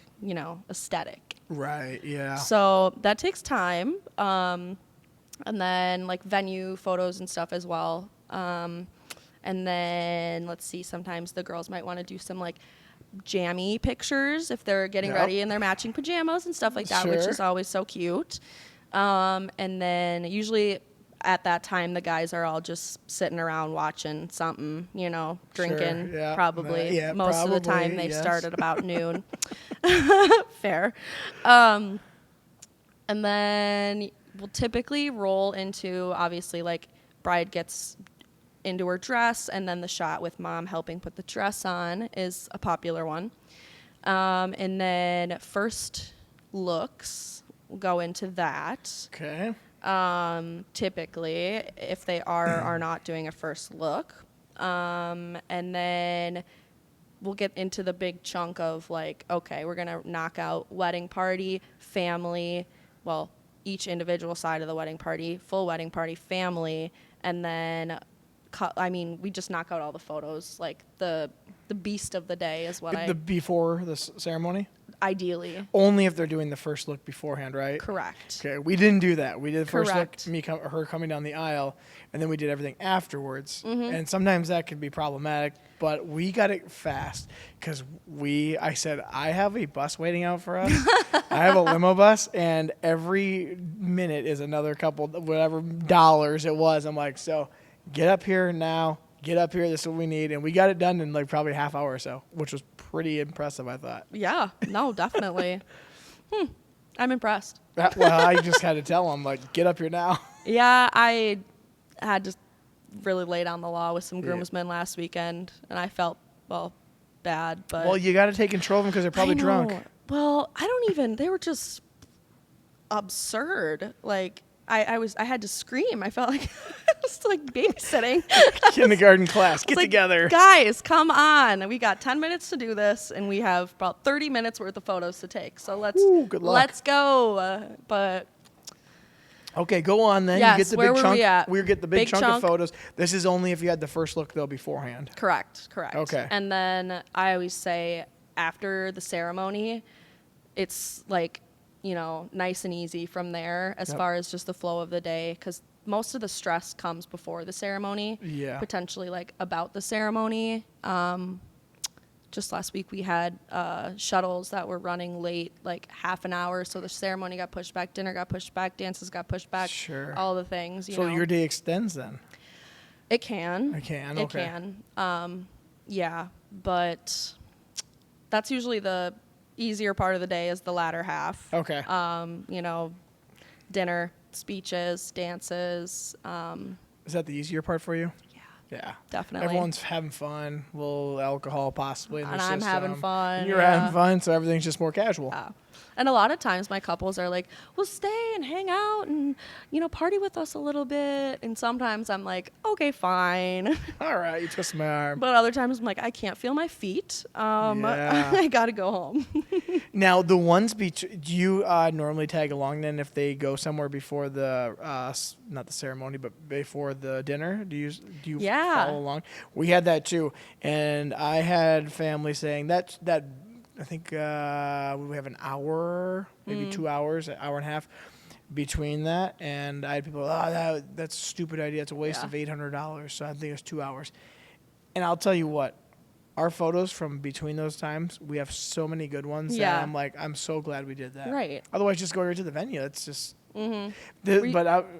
aesthetic. Right, yeah. So that takes time. And then like venue photos and stuff as well. And then let's see, sometimes the girls might want to do some like jammy pictures if they're getting ready in their matching pajamas and stuff like that, which is always so cute. And then usually at that time, the guys are all just sitting around watching something, drinking probably. Most of the time they start at about noon. Fair. And then we'll typically roll into, obviously, like bride gets into her dress, and then the shot with mom helping put the dress on is a popular one. And then first looks will go into that. Okay. Typically, if they are not doing a first look. And then we'll get into the big chunk of like, okay, we're going to knock out wedding party, family, each individual side of the wedding party, full wedding party, family, and then, we just knock out all the photos. Like the beast of the day is what before the ceremony? Ideally. Only if they're doing the first look beforehand, right? Correct. Okay, we didn't do that. We did the first Correct. look, her coming down the aisle, and then we did everything afterwards. Mm-hmm. And sometimes that can be problematic, but we got it fast because I said, I have a bus waiting out for us. I have a limo bus, and every minute is another couple, whatever dollars it was. I'm like, so get up here now. Get up here. This is what we need. And we got it done in like probably a half hour or so, which was pretty impressive, I thought. Yeah. No, definitely. I'm impressed. Well, I just had to tell them, like, get up here now. Yeah, I had to really lay down the law with some groomsmen last weekend, and I felt, bad. But Well, you got to take control of them because they're probably drunk. Well, they were just absurd. Like I had to scream. I felt like I was like babysitting. Kindergarten class, get like, together. Guys, come on. We got 10 minutes to do this, and we have about 30 minutes worth of photos to take. So good luck. let's go. But okay, go on then. Yes, you get the where big were chunk. we at? We get the big chunk chunk. of photos. This is only if you had the first look though beforehand. Correct. Okay. And then I always say after the ceremony, it's like, nice and easy from there as far as just the flow of the day, because most of the stress comes before the ceremony. Yeah. Potentially like about the ceremony. Just last week we had shuttles that were running late, like half an hour. So the ceremony got pushed back, dinner got pushed back, dances got pushed back. Sure. All the things. So your day extends then? It can. It can. It Okay. can. Yeah, but that's usually the easier part of the day is the latter half. Okay. Dinner, speeches, dances. Is that the easier part for you? Yeah. Definitely. Everyone's having fun. A little alcohol possibly in their And system. I'm having fun. And you're having fun, so everything's just more casual. Yeah. And a lot of times my couples are like, well, stay and hang out and, party with us a little bit. And sometimes I'm like, okay, fine. All right, you twist my arm. But other times I'm like, I can't feel my feet. Yeah. I got to go home. Now, the ones, do you normally tag along then if they go somewhere before the, not the ceremony, but before the dinner? Do you follow along? We had that too. And I had family saying that I think we have an hour, maybe 2 hours, an hour and a half between that. And I had people, that's a stupid idea. It's a waste of $800. So I think it's 2 hours. And I'll tell you what, our photos from between those times, we have so many good ones. Yeah. And I'm like, I'm so glad we did that. Right. Otherwise, just go right to the venue. It's just. Mm-hmm.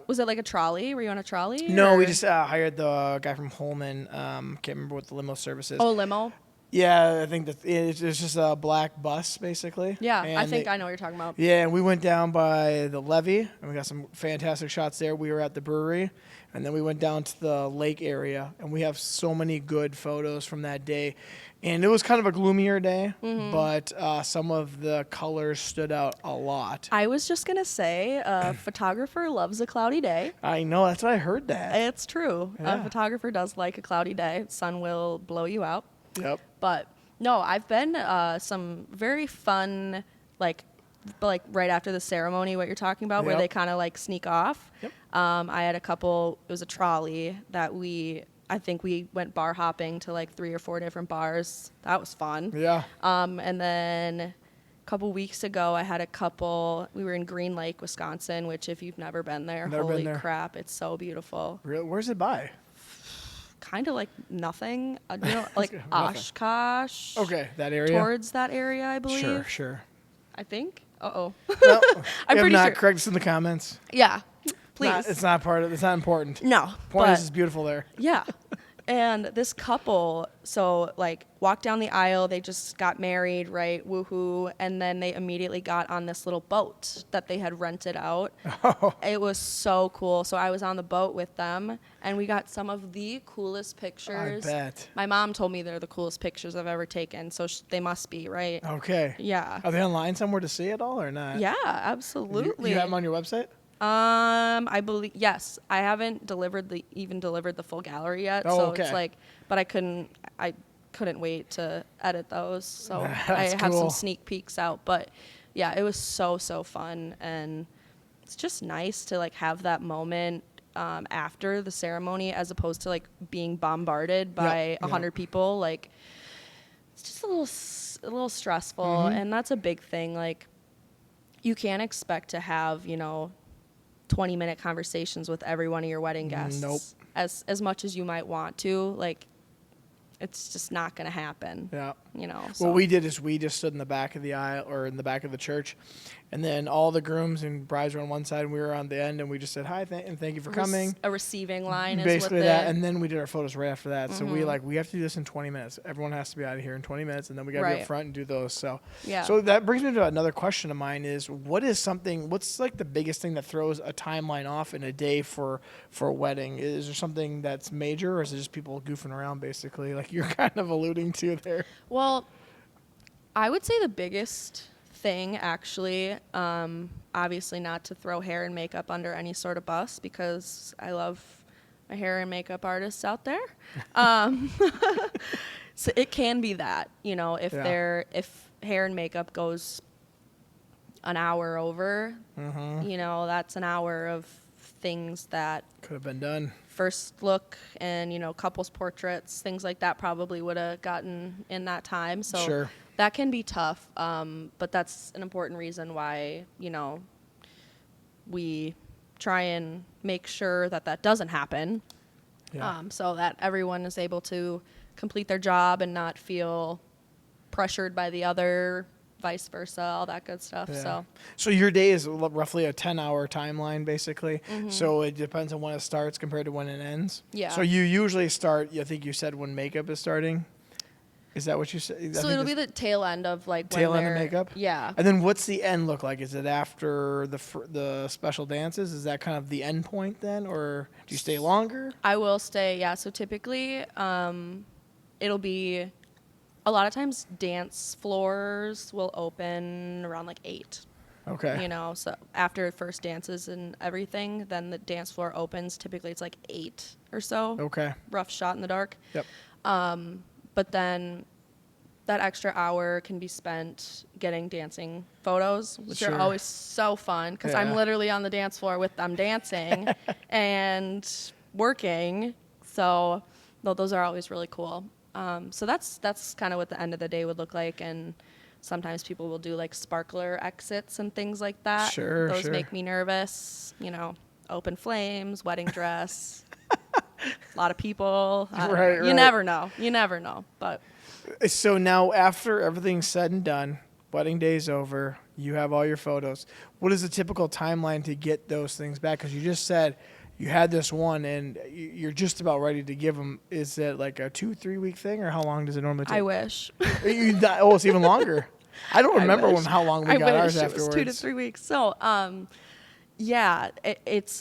Was it like a trolley? Were you on a trolley? No, or? we just hired the guy from Holman. Can't remember what the limo service is. Oh, limo? Yeah, I think that it's just a black bus, basically. Yeah, and I think I know what you're talking about. Yeah, and we went down by the levee, and we got some fantastic shots there. We were at the brewery, and then we went down to the lake area, and we have so many good photos from that day. And it was kind of a gloomier day, but some of the colors stood out a lot. I was just going to say, a photographer loves a cloudy day. I know, that's what I heard that. It's true. Yeah. A photographer does like a cloudy day. Sun will blow you out. Yep. But no, I've been some very fun, like right after the ceremony, what you're talking about, where they kind of like sneak off. Yep. I had a couple, it was a trolley that I think we went bar hopping to like 3 or 4 different bars. That was fun. Yeah. And then a couple weeks ago, I had a couple, we were in Green Lake, Wisconsin, which if you've never been there, holy crap, it's so beautiful. Really? Where's it by? Kind of like nothing, like Oshkosh. Okay, that area. Towards that area, I believe. Sure. I think. Well, I'm pretty not sure. correct us in the comments. Yeah, please. It's not important. No. Point is, it's beautiful there. Yeah. And this couple, so like walked down the aisle, they just got married, right? Woohoo. And then they immediately got on this little boat that they had rented out. Oh. It was so cool. So I was on the boat with them and we got some of the coolest pictures. I bet. My mom told me they're the coolest pictures I've ever taken. So they must be, right? Okay. Yeah. Are they online somewhere to see it all or not? Yeah, absolutely. You have them on your website? I believe yes. I haven't even delivered the full gallery yet, so okay. it's like, but I couldn't wait to edit those, so That's I have cool. some sneak peeks out. But yeah, it was so fun, and it's just nice to like have that moment after the ceremony, as opposed to like being bombarded by 100 people. Like it's just a little stressful, and that's a big thing. Like you can't expect to have 20-minute conversations with every one of your wedding guests. Nope. As much as you might want to, like, it's just not going to happen. Yeah. So. What we did is we just stood in the back of the aisle or in the back of the church, and then all the grooms and brides were on one side and we were on the end, and we just said hi and thank you for coming. A receiving line is basically what that, and then we did our photos right after that. So we have to do this in 20 minutes. Everyone has to be out of here in 20 minutes, and then we got to be up front and do those. So yeah. So that brings me to another question of mine: is what's like the biggest thing that throws a timeline off in a day for a wedding? Is there something that's major, or is it just people goofing around, basically, like you're kind of alluding to there? Well, I would say the biggest thing actually obviously not to throw hair and makeup under any sort of bus because I love my hair and makeup artists out there. So it can be that, if hair and makeup goes an hour over, that's an hour of things that could have been done. First look and, couples portraits, things like that probably would have gotten in that time. So sure. That can be tough. But that's an important reason why, we try and make sure that doesn't happen. Yeah. So that everyone is able to complete their job and not feel pressured by the other, vice versa, all that good stuff. Yeah. So your day is roughly a 10-hour timeline, basically. Mm-hmm. So it depends on when it starts compared to when it ends. Yeah. So you usually start, I think you said when makeup is starting. Is that what you said? So it'll be the tail end of tail end of makeup. Yeah. And then what's the end look like? Is it after the special dances? Is that kind of the end point then, or do you stay longer? I will stay. Yeah. So typically, it'll be a lot of times dance floors will open around like 8. Okay. So after first dances and everything, then the dance floor opens. Typically, it's like 8 or so. Okay. Rough shot in the dark. Yep. But then that extra hour can be spent getting dancing photos, which are always so fun because I'm literally on the dance floor with them dancing and working. So those are always really cool. So that's kind of what the end of the day would look like. And sometimes people will do like sparkler exits and things like that. Sure. Those make me nervous. Open flames, wedding dress. A lot of people. Right. You never know. But so now after everything's said and done, wedding day's over, you have all your photos. What is the typical timeline to get those things back? Because you just said you had this one and you're just about ready to give them. Is it like a 2-3 week thing, or how long does it normally take? I wish. It's even longer. I don't remember how long we got ours afterwards. It was 2 to 3 weeks. So, it's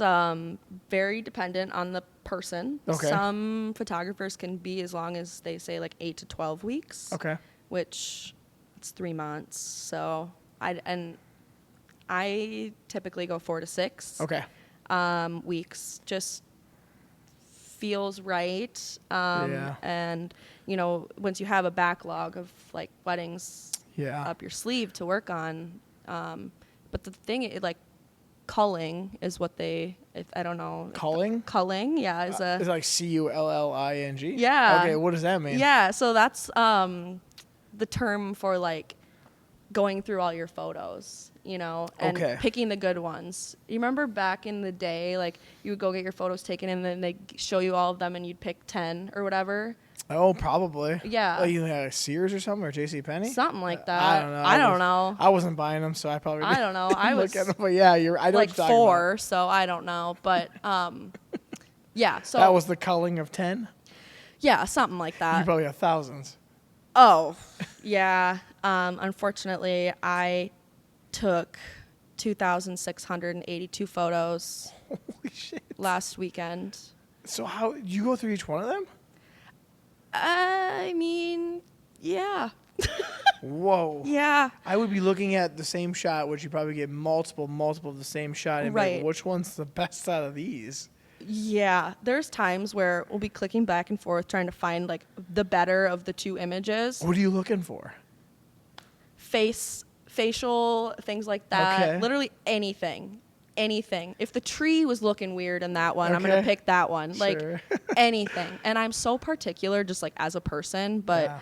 very dependent on the person. Okay. Some photographers can be as long as they say like 8 to 12 weeks. Okay. Which it's 3 months. So I typically go 4 to 6. Okay. Weeks just feels right. And once you have a backlog of like weddings up your sleeve to work on, but the thing culling is what I don't know. Culling? Culling, yeah. Is it like CULLING? Yeah. Okay, what does that mean? Yeah, so that's the term for like going through all your photos, and picking the good ones. You remember back in the day, like you would go get your photos taken and then they show you all of them and you'd pick 10 or whatever? Oh, probably. Yeah. Like either Sears or something, or JCPenney? Something like that. I don't know. I wasn't buying them, so I probably didn't. I don't know. I was look at them, but yeah, I know like what you're talking 4, about. so I don't know. But yeah. So that was the culling of 10? Yeah, something like that. You probably have thousands. Oh, yeah. Unfortunately, I took 2,682 photos Holy shit. last weekend. So how you go through each one of them? I mean, yeah. Whoa. Yeah. I would be looking at the same shot, which you probably get multiple of the same shot, and be like, which one's the best out of these? Yeah. There's times where we'll be clicking back and forth trying to find like the better of the 2 images. What are you looking for? Facial, things like that. Okay. Literally anything. If the tree was looking weird in that one, I'm going to pick that one. Sure. Like anything. And I'm so particular just like as a person, but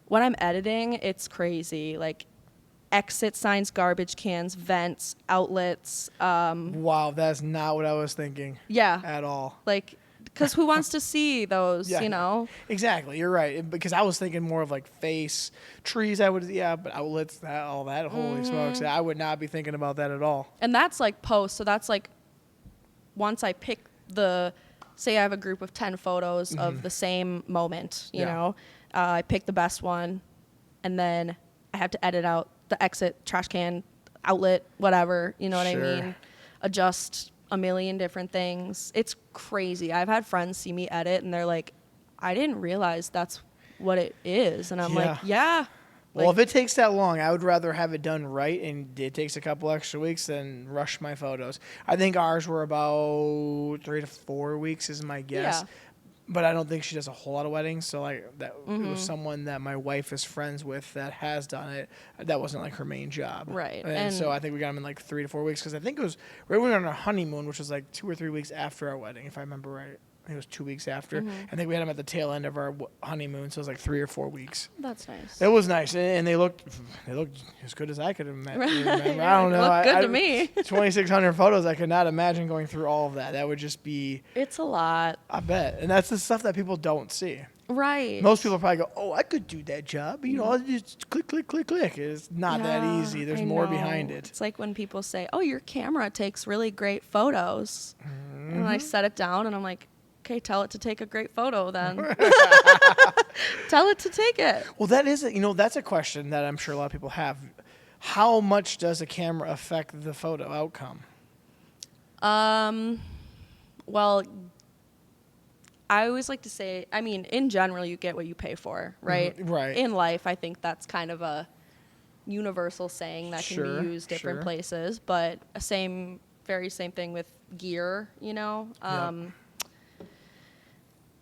when I'm editing, it's crazy. Like exit signs, garbage cans, vents, outlets. Wow, that's not what I was thinking. Yeah. At all. Like, because who wants to see those, Exactly, you're right. Because I was thinking more of like face, trees, but outlets, all that, holy smokes. I would not be thinking about that at all. And that's like post, so that's like, once I pick say I have a group of 10 photos of the same moment, you know, I pick the best one, and then I have to edit out the exit, trash can, outlet, whatever, you know what I mean? Adjust a million different things. It's crazy. I've had friends see me edit and they're like, I didn't realize that's what it is. And I'm like, yeah, Well, if it takes that long, I would rather have it done right, and it takes a couple extra weeks than rush my photos. I think ours were about 3 to 4 weeks is my guess. Yeah. But I don't think she does a whole lot of weddings. So it was someone that my wife is friends with that has done it. That wasn't like her main job. Right. And so I think we got them in like 3 to 4 weeks because I think it was right when we were on our honeymoon, which was like 2 or 3 weeks after our wedding, if I remember right. I think it was 2 weeks after. I think we had them at the tail end of our honeymoon, so it was like 3 or 4 weeks. That's nice. It was nice, and they looked as good as I could remember. I don't know. Looked good to me. 2,600 photos. I could not imagine going through all of that. That would just be. It's a lot. I bet, and that's the stuff that people don't see. Right. Most people probably go, "Oh, I could do that job." I'll just click, click, click, click. It's not that easy. There's more behind it. It's like when people say, "Oh, your camera takes really great photos," and I set it down, and I'm like, okay, tell it to take a great photo then. Tell it to take it. Well, that's a question that I'm sure a lot of people have. How much does a camera affect the photo outcome? Well, I always like to say, I mean, in general, you get what you pay for, right? Right. In life, I think that's kind of a universal saying that can be used different places, but very same thing with gear,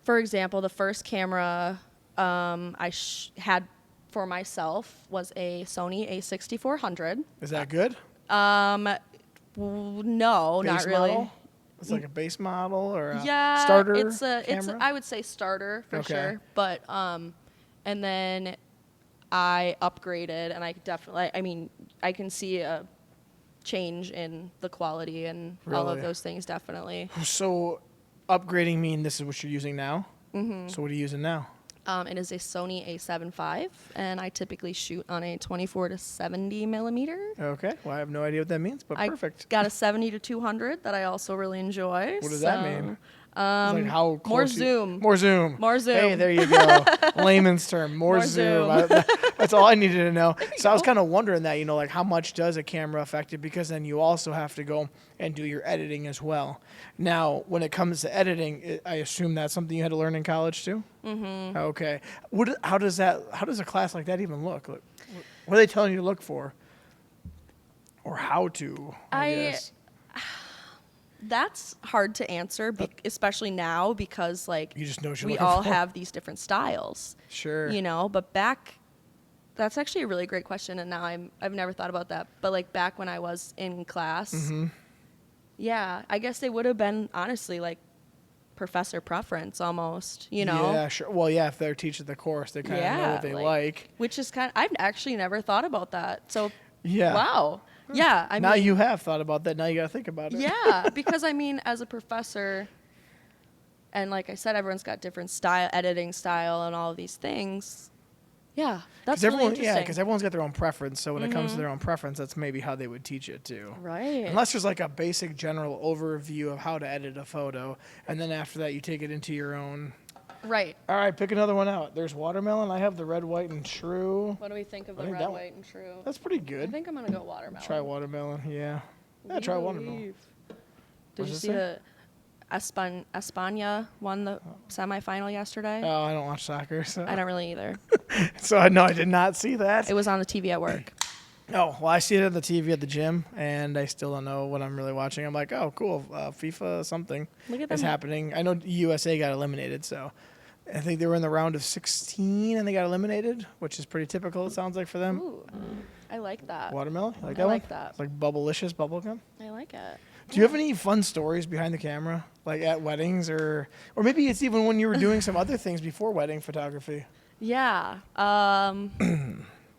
For example, the first camera I had for myself was a Sony a6400. Is that good? No, Base not really. Model? It's like a base model or a Yeah, starter it's camera? I would say starter for sure. But and then I upgraded, and I can see a change in the quality and all of those things definitely. So upgrading mean this is what you're using now? Mm-hmm. So what are you using now? It is a Sony a7 IV, and I typically shoot on a 24 to 70 millimeter. Okay. Well, I have no idea what that means, but perfect. I got a 70 to 200 that I also really enjoy. What does that mean? Like how close more zoom. More zoom. More zoom. Hey, there you go. Layman's term. More zoom. That's all I needed to know. So I was kind of wondering that, like how much does a camera affect it? Because then you also have to go and do your editing as well. Now, when it comes to editing, I assume that's something you had to learn in college too? Mm-hmm. Okay. How does a class like that even look? What are they telling you to look for? Or how to, I guess? That's hard to answer, especially now because you just know what we all have these different styles. Sure. But that's actually a really great question, and now I've never thought about that. But back when I was in class, yeah, I guess they would have been honestly professor preference almost. Yeah, sure. Well, yeah, if they're teaching the course, they kind of know what they like. Which is I've actually never thought about that. So yeah, wow. Yeah, now you have thought about that. Now you got to think about it. Yeah, because as a professor, and like I said, everyone's got different editing style, and all of these things. Yeah, that's really interesting. Yeah, because everyone's got their own preference. So when it comes to their own preference, that's maybe how they would teach it too. Right. Unless there's a basic general overview of how to edit a photo, and then after that you take it into your own. Right. All right, pick another one out. There's watermelon. I have the red, white, and true. What do we think of the red, white, and true? That's pretty good. I think I'm going to go watermelon. Try watermelon, yeah. Try watermelon. Did you see the España won the semifinal yesterday? Oh, I don't watch soccer. So. I don't really either. So, no, I did not see that. It was on the TV at work. Oh, well, I see it at the TV at the gym, and I still don't know what I'm really watching. I'm like, oh, cool, FIFA something is happening. I know USA got eliminated, so I think they were in the round of 16, and they got eliminated, which is pretty typical, it sounds like, for them. Ooh, I like that. Watermelon? You like that I one? like that. It's like bubblicious bubblegum? I like it. Do you have any fun stories behind the camera, like at weddings, or maybe it's even when you were doing some other things before wedding photography? Yeah.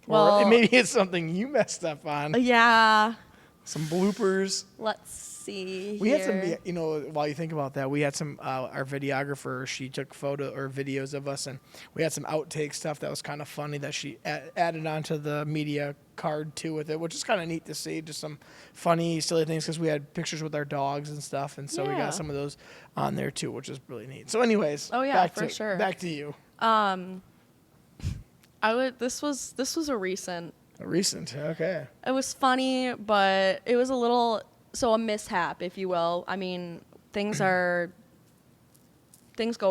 Or maybe it's something you messed up on. Yeah. Some bloopers. Let's see. We had some, while you think about that, we had some, our videographer, she took videos of us, and we had some outtake stuff that was kind of funny that she added onto the media card too with it, which is kind of neat to see. Just some funny, silly things because we had pictures with our dogs and stuff, and so we got some of those on there too, which is really neat. So anyways, for sure. Back to you. This was a recent. Okay. It was funny, but it was a mishap, if you will. I mean, things go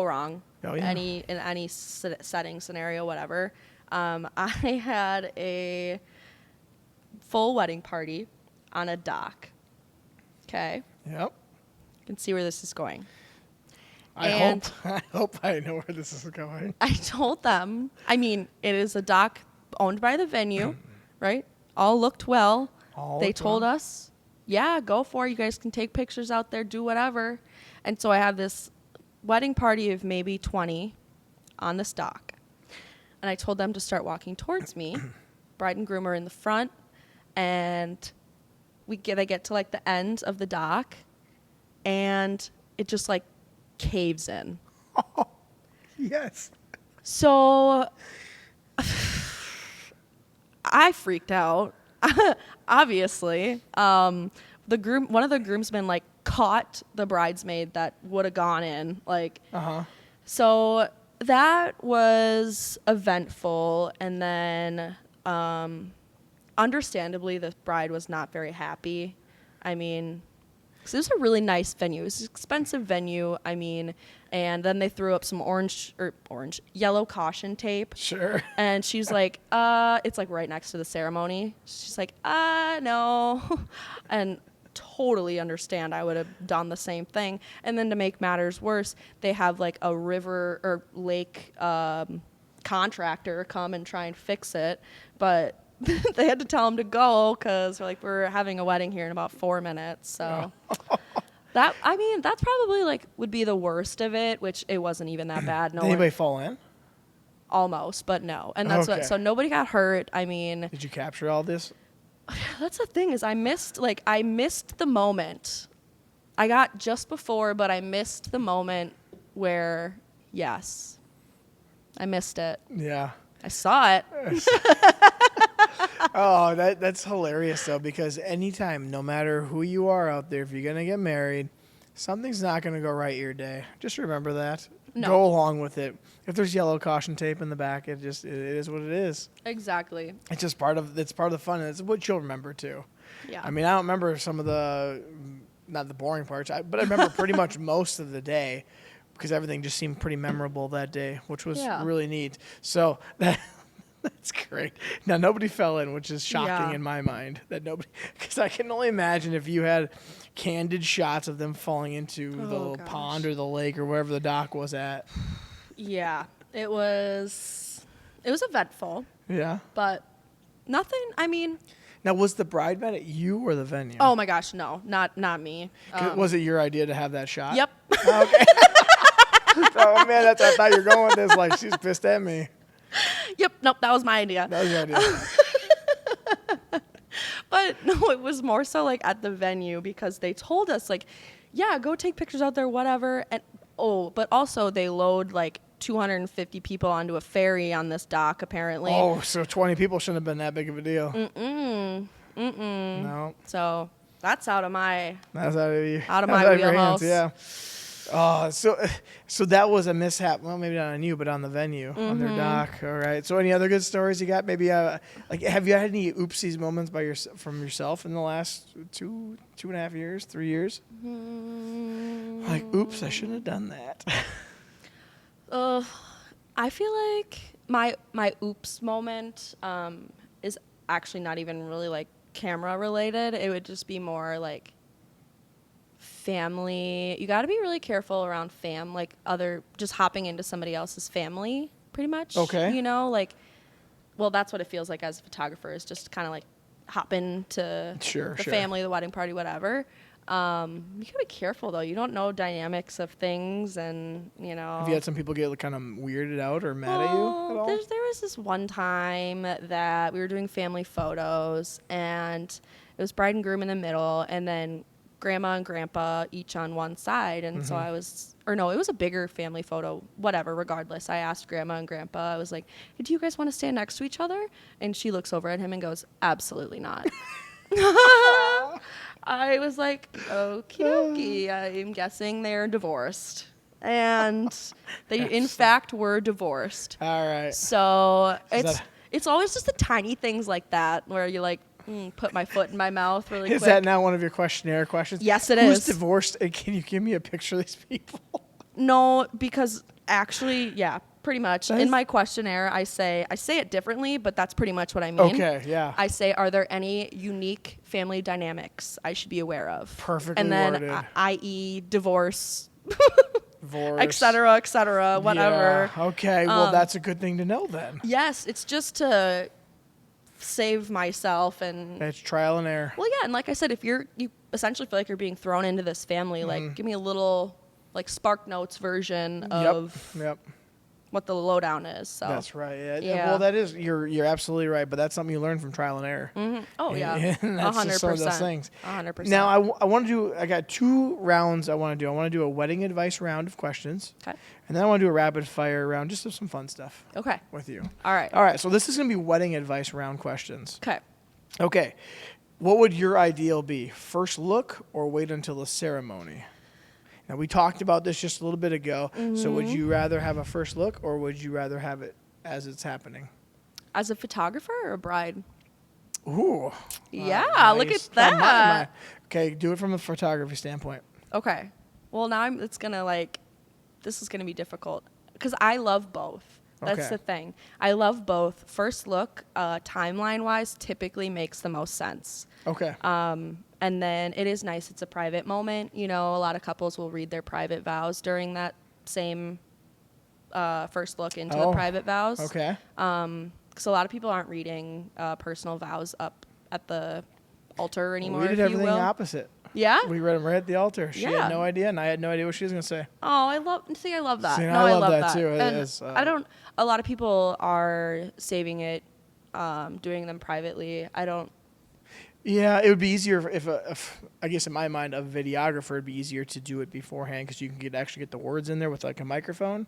wrong. Oh, yeah. In any setting, scenario, whatever. I had a full wedding party on a dock. Okay. Yep. You can see where this is going. I hope I know where this is going. I told them, I mean, it is a dock owned by the venue, right? All looked well. They told us, yeah, go for it. You guys can take pictures out there, do whatever. And so I have this wedding party of maybe 20 on this dock. And I told them to start walking towards me. Bride and groom are in the front. And they get to like the end of the dock. And it just like caves in. Oh, yes. So I freaked out. Obviously, one of the groomsmen like caught the bridesmaid that would have gone in. Like, so that was eventful, and then understandably, the bride was not very happy. I mean, because it was a really nice venue. It was an expensive venue. I mean, and then they threw up some yellow caution tape. Sure. And she's like, it's like right next to the ceremony. She's like, no. And totally understand. I would have done the same thing. And then to make matters worse, they have like a river or lake contractor come and try and fix it. But they had to tell him to go because they're like, we're having a wedding here in about 4 minutes. So that's probably like would be the worst of it, which it wasn't even that bad. Did anybody fall in? Almost, but no. And that's so nobody got hurt. I mean, did you capture all this? That's the thing is I missed the moment. I got just before, but I missed the moment where, yes, I missed it. Yeah. I saw it. Oh, that's hilarious, though, because anytime, no matter who you are out there, if you're going to get married, something's not going to go right your day. Just remember that. No. Go along with it. If there's yellow caution tape in the back, it is what it is. Exactly. It's just part of the fun, and it's what you'll remember, too. Yeah. I mean, I don't remember some of not the boring parts, but I remember pretty much most of the day because everything just seemed pretty memorable that day, which was really neat. So that's great. Now, nobody fell in, which is shocking in my mind. Because I can only imagine if you had candid shots of them falling into the little pond or the lake or wherever the dock was at. Yeah, it was eventful. Yeah. But nothing, I mean. Now, was the bride mad at you or the venue? Oh my gosh, no, not me. Was it your idea to have that shot? Yep. Okay. Oh, man, I thought you were going with this. Like, she's pissed at me. Yep, nope, that was my idea. That was your idea. But no, it was more so like at the venue because they told us like, yeah, go take pictures out there, whatever. And but also they load like 250 people onto a ferry on this dock apparently. Oh, so 20 people shouldn't have been that big of a deal. No. So that's out of my Hands, wheelhouse. yeah. So that was a mishap. Well, maybe not on you, but on the venue, on their dock. All right. So any other good stories you got? Maybe have you had any oopsies moments from yourself in the last 2.5 years, 3 years? Like, oops, I shouldn't have done that. I feel like my oops moment is actually not even really like camera related. It would just be more like family. You got to be really careful around just hopping into somebody else's family pretty much. Okay. You know, like, well, that's what it feels like as a photographer is just kind of like hop into the family, the wedding party, whatever. You gotta be careful though. You don't know dynamics of things, and you know. Have you had some people get kind of weirded out or mad at you at all? There was this one time that we were doing family photos, and it was bride and groom in the middle, and then grandma and grandpa each on one side, and so it was a bigger family photo, whatever, regardless. I asked grandma and grandpa, I was like, hey, do you guys want to stand next to each other? And she looks over at him and goes, absolutely not. I was like, okie dokie, I'm guessing they're divorced. And they, in fact, were divorced. All right. So it's always just the tiny things like that where you like, put my foot in my mouth really quick. Is that now one of your questionnaire questions? Yes, it Who's is. divorced, and can you give me a picture of these people? No, because Actually, yeah, pretty much. In my questionnaire, I say it differently, but that's pretty much what I mean. Okay, yeah. I say, are there any unique family dynamics I should be aware of? Perfectly and then, worded. I.e., divorce, Divorce. et cetera, whatever. Yeah. Okay, well, that's a good thing to know then. Yes, it's just to save myself and... It's trial and error. Well, yeah, and like I said, if you essentially feel like you're being thrown into this family, like, give me a little, like, Spark Notes version of Yep. what the lowdown is. So That's right. Yeah. Well, that is, you're absolutely right, but that's something you learn from trial and error. Mm-hmm. Oh, yeah. And that's 100%. just some of those things. 100%. Now, I want to do, I got 2 rounds I want to do. I want to do a wedding advice round of questions. Okay. And then I want to do a rapid fire round, just some fun stuff Okay. with you. All right. All right, so this is going to be wedding advice round questions. Okay. Okay. What would your ideal be? First look or wait until the ceremony? Now, we talked about this just a little bit ago. So would you rather have a first look or would you rather have it as it's happening? As a photographer or a bride? Ooh. Yeah, look nice. at that. Okay, do it from a photography standpoint. Okay. Well, now this is going to be difficult because I love both. That's Okay. the thing. I love both. First look, timeline-wise, typically makes the most sense. Okay. And then it is nice. It's a private moment. You know, a lot of couples will read their private vows during that same first look into the private vows. Okay. Because a lot of people aren't reading personal vows up at the altar anymore, We did if you everything will. opposite. Yeah? We read them right at the altar. She Yeah. had no idea, and I had no idea what she was going to say. Oh, I love that. See, I I no, love I that too. It And is, a lot of people are saving it, doing them privately. I don't. Yeah, it would be easier if I guess in my mind, a videographer would be easier to do it beforehand because you can actually get the words in there with like a microphone.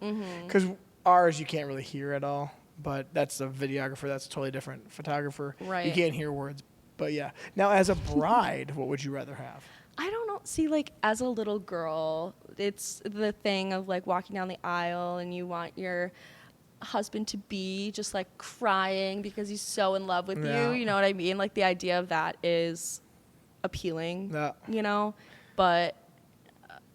Because ours, you can't really hear at all. But that's a videographer. That's a totally different photographer. Right. You can't hear words. But yeah. Now, as a bride, what would you rather have? I don't know. See, like, as a little girl, it's the thing of, like, walking down the aisle and you want your husband to be just, like, crying because he's so in love with Yeah. you. You know what I mean? Like, the idea of that is appealing, Yeah. you know? But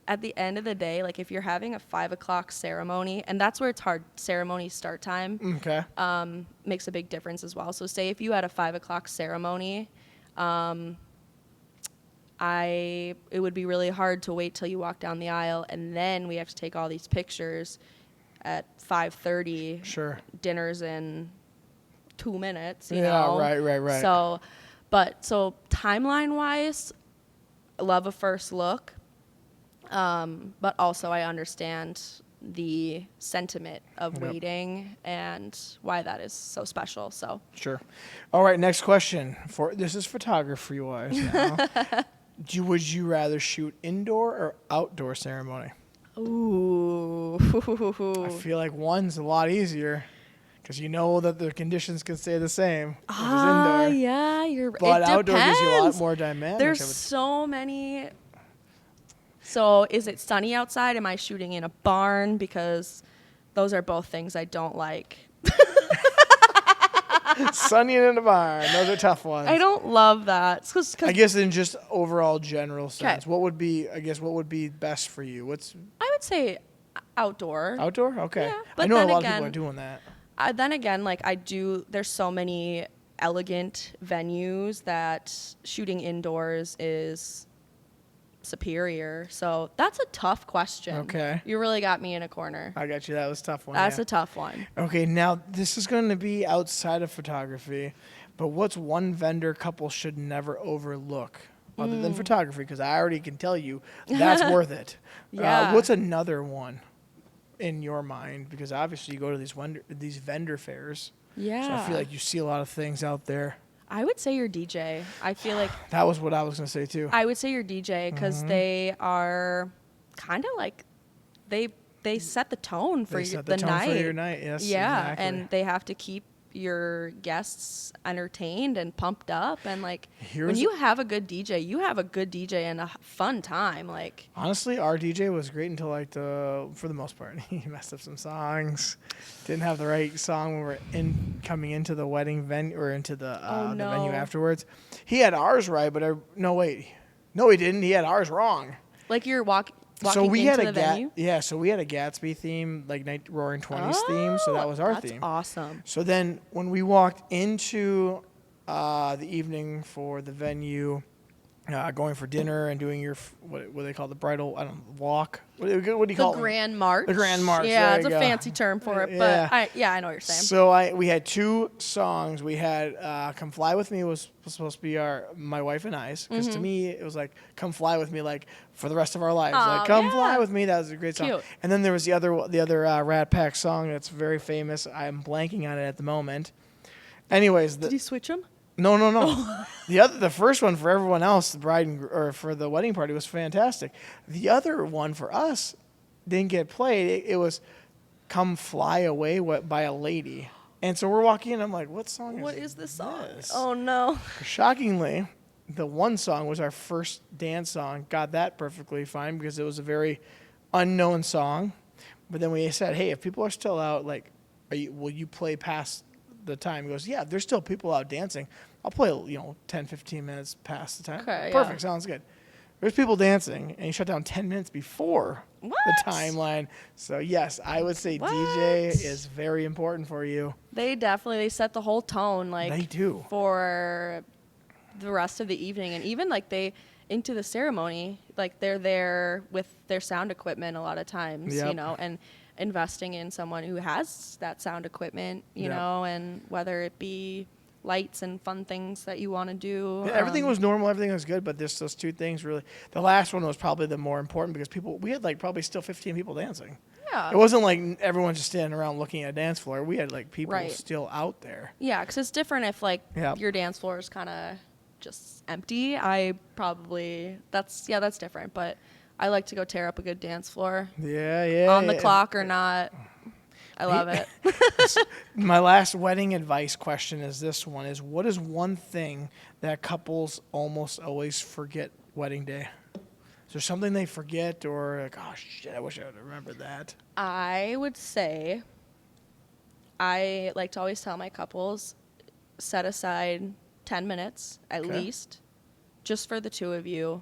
at the end of the day, like, if you're having a 5 o'clock ceremony, and that's where it's hard, ceremony start time Okay. makes a big difference as well. So say if you had a 5 o'clock ceremony, it would be really hard to wait till you walk down the aisle and then we have to take all these pictures at 5:30. Sure. Dinner's in 2 minutes, you Yeah, know? right. So timeline wise, I love a first look. But also I understand the sentiment of waiting and why that is so special. So Sure. All right, next question. This is photography-wise now. Would you rather shoot indoor or outdoor ceremony? ooh. I feel like one's a lot easier because you know that the conditions can stay the same, which is indoor. Yeah, But it outdoor gives you a lot depends. more dynamic. There's so many. So is it sunny outside? Am I shooting in a barn? Because those are both things I don't like. Sunny and in a barn. Those are tough ones. I don't love that. It's 'cause I guess in just overall general sense, 'Kay. what would be best for you? What's I would say outdoor. outdoor? Okay. Yeah, I but know a then lot of people again- are doing that. Then again, like there's so many elegant venues that shooting indoors is superior. So that's a tough question. Okay. You really got me in a corner. I got you. That was a tough one. That's yeah. a tough one. Okay, now this is going to be outside of photography, but what's one vendor couple should never overlook other than photography? Because I already can tell you that's worth it. Yeah. What's another one in your mind? Because obviously you go to these vendor fairs. Yeah. So I feel like you see a lot of things out there. I would say your DJ. I feel like That was what I was going to say too. I would say your DJ because they are kind of like they set the tone for They set the tone night. for your night. Yes. Yeah, exactly. and they have to keep your guests entertained and pumped up, and like when Here's- you have a good DJ, you have a good DJ and a fun time. Like Honestly, our DJ was great until for the most part, he messed up some songs. Didn't have the right song when we're coming into the wedding venue or into the venue afterwards. He had ours right, but no, he didn't. He had ours wrong. like you're Walking so we into had the venue? So we had a Gatsby theme, like Roaring 20s theme. So that was our that's theme. Awesome. So then when we walked into the evening for the venue, going for dinner and doing your what they call the bridal walk. What do you call it? The Grand March. The Grand March. Yeah, there it's a you go. fancy term for it, Yeah. but I know what you're saying. So we had 2 songs. We had "Come Fly with Me" was supposed to be my wife and I's, because to me it was like "Come Fly with Me" like for the rest of our lives. Like "Come Fly with Me," that was a great song. Cute. And then there was the other Rat Pack song that's very famous. I'm blanking on it at the moment. Anyways, Did you switch them? No. The first one for everyone else, or for the wedding party, was fantastic. The other one for us didn't get played. It was "Come Fly Away" by a lady. And so we're walking in. I'm like, what song What is this song? this? Oh no. Shockingly, the one song was our first dance song. Got that perfectly fine because it was a very unknown song. But then we said, hey, if people are still out, like, will you play past the time? He goes, yeah, there's still people out dancing. I'll play 10, 15 minutes past the time. Okay, Perfect. yeah. Sounds good. There's people dancing, and you shut down 10 minutes before What? the timeline. So yes, I would say What? DJ is very important for you. They set the whole tone, like, They do. for the rest of the evening, and even like into the ceremony, like they're there with their sound equipment a lot of times, Yep. and investing in someone who has that sound equipment, Yep. and whether it be lights and fun things that you want to do. Yeah, everything was normal, everything was good, but there's those 2 things really. The last one was probably the more important because we had like probably still 15 people dancing. Yeah. It wasn't like everyone just standing around looking at a dance floor. We had like people Right. still out there. Yeah, because it's different if like Yep. your dance floor is kind of just empty. That's different, but I like to go tear up a good dance floor Yeah. on the clock or not. I love it. My last wedding advice question is this one: what is one thing that couples almost always forget wedding day? Is there something they forget, or like, oh shit, I wish I would have remembered that? I would say I like to always tell my couples, set aside 10 minutes at Okay. least just for the 2 of you,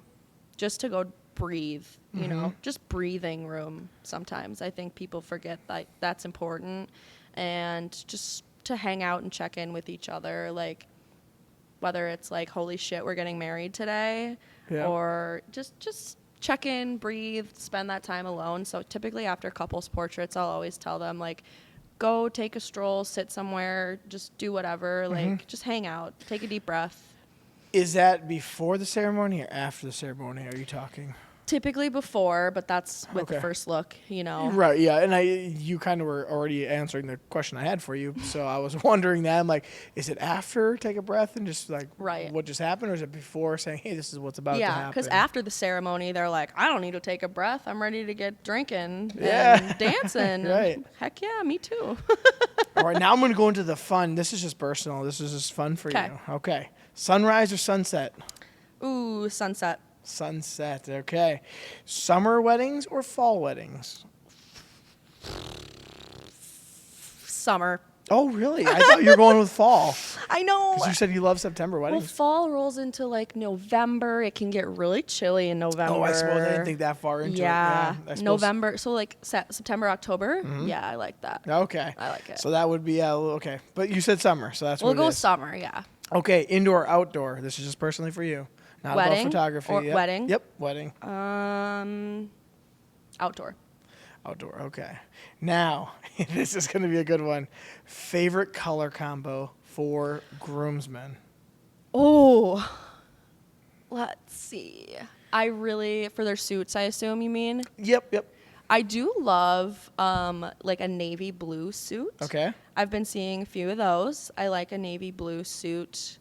just to go breathe, just breathing room sometimes. I think people forget that that's important, and just to hang out and check in with each other, like whether it's like, holy shit, we're getting married today, Yeah. or just check in, breathe, spend that time alone. So typically after couples portraits, I'll always tell them, like, go take a stroll, sit somewhere, just do whatever, like just hang out, take a deep breath. Is that before the ceremony or after the ceremony? Are you talking? Typically before, but that's with the Okay. first look, Right, yeah, and you kind of were already answering the question I had for you, so I was wondering that. I'm like, is it after take a breath and just like Right. what just happened, or is it before saying, hey, this is what's about to Yeah, happen? because after the ceremony, they're like, I don't need to take a breath. I'm ready to get drinking Yeah. and dancing. Right. Heck yeah, me too. All right, now I'm going to go into the fun. This is just personal. This is just fun for 'Kay. you. Okay. Sunrise or sunset? Ooh, sunset. Sunset, okay. Summer weddings or fall weddings? Summer. Oh, really? I thought you were going with fall. I know. Because you said you love September Well, weddings. fall rolls into like November. It can get really chilly in November. Oh, I suppose I didn't think that far into Yeah, it. Yeah, I suppose. November. So like September, October. Yeah, I like that. Okay. I like it. So that would be, okay. But you said summer, so that's We'll what go it with is. summer. Yeah. Okay, indoor, outdoor. This is just personally for you. Not Wedding about photography. or Yep. wedding? Yep, wedding. Outdoor. Outdoor, okay. Now, this is going to be a good one. Favorite color combo for groomsmen? Oh, let's see. For their suits, I assume you mean? Yep. I do love like a navy blue suit. Okay. I've been seeing a few of those. I like a navy blue suit.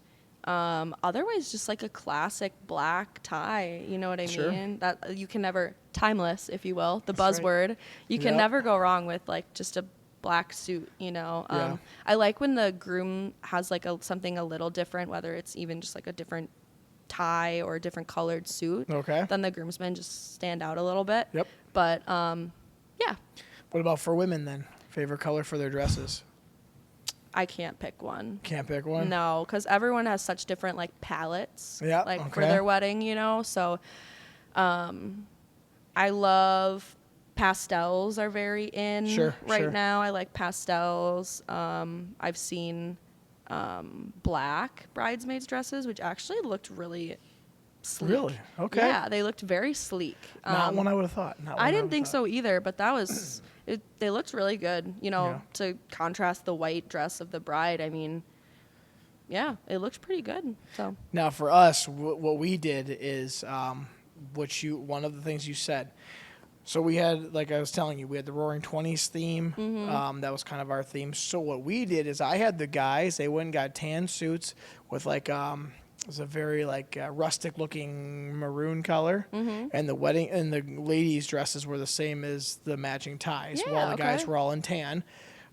Otherwise, just like a classic black tie. You know what I Sure. mean? That you can never, timeless, if you will, the That's right. buzzword. You can Yep. never go wrong with like just a black suit. Yeah. I like when the groom has like something a little different, whether it's even just like a different tie or a different colored suit. Okay. Then the groomsmen just stand out a little bit. Yep. But yeah, What about for women then? Favorite color for their dresses? I can't pick one. Can't pick one? No, because everyone has such different like palettes. Yeah, Like for okay. their wedding, So, I love pastels are very in right now. I like pastels. I've seen black bridesmaids dresses, which actually looked really sleek. Really? Okay. Yeah, they looked very sleek. Not one I would have thought. I didn't think so either, but that was they looked really good, to contrast the white dress of the bride. I mean, yeah, it looks pretty good. So now for us, what we did is one of the things you said. So we had, like I was telling you, we had the Roaring 20s theme. That was kind of our theme. So what we did is I had the guys, they went and got tan suits with it was a very rustic looking maroon color. And the ladies' dresses were the same as the matching ties, while the guys were all in tan.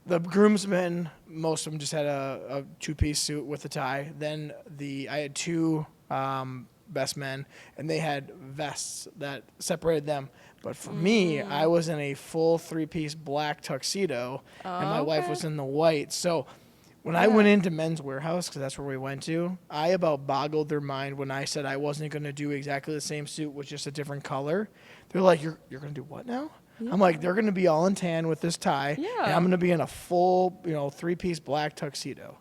The groomsmen, most of them just had a two-piece suit with a tie. Then I had two best men, and they had vests that separated them. But for me, I was in a full three-piece black tuxedo, and my wife was in the white. So when I went into Men's Warehouse, because that's where we went to, I about boggled their mind when I said I wasn't going to do exactly the same suit with just a different color. They're like, you're going to do what now? Yeah. I'm like, they're going to be all in tan with this tie, and I'm going to be in a full, three-piece black tuxedo.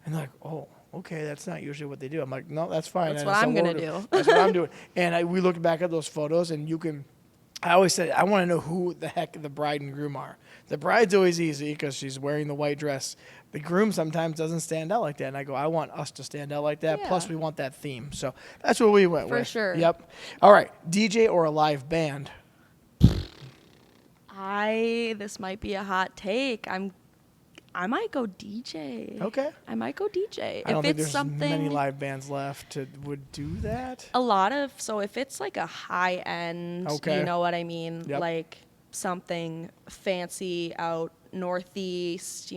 And they're like, oh, okay, that's not usually what they do. I'm like, no, that's fine. That's what I'm going to do. That's what I'm doing. And we looked back at those photos, and I always said, I want to know who the heck the bride and groom are. The bride's always easy because she's wearing the white dress. The groom sometimes doesn't stand out like that. And I go, I want us to stand out like that. Yeah. Plus, we want that theme. So that's what we went with. For sure. Yep. All right. DJ or a live band? This might be a hot take. I might go DJ. Okay. I might go DJ. I don't think there's many live bands left would do that. So if it's like a high end, you know what I mean? Yep. Like something fancy out northeast,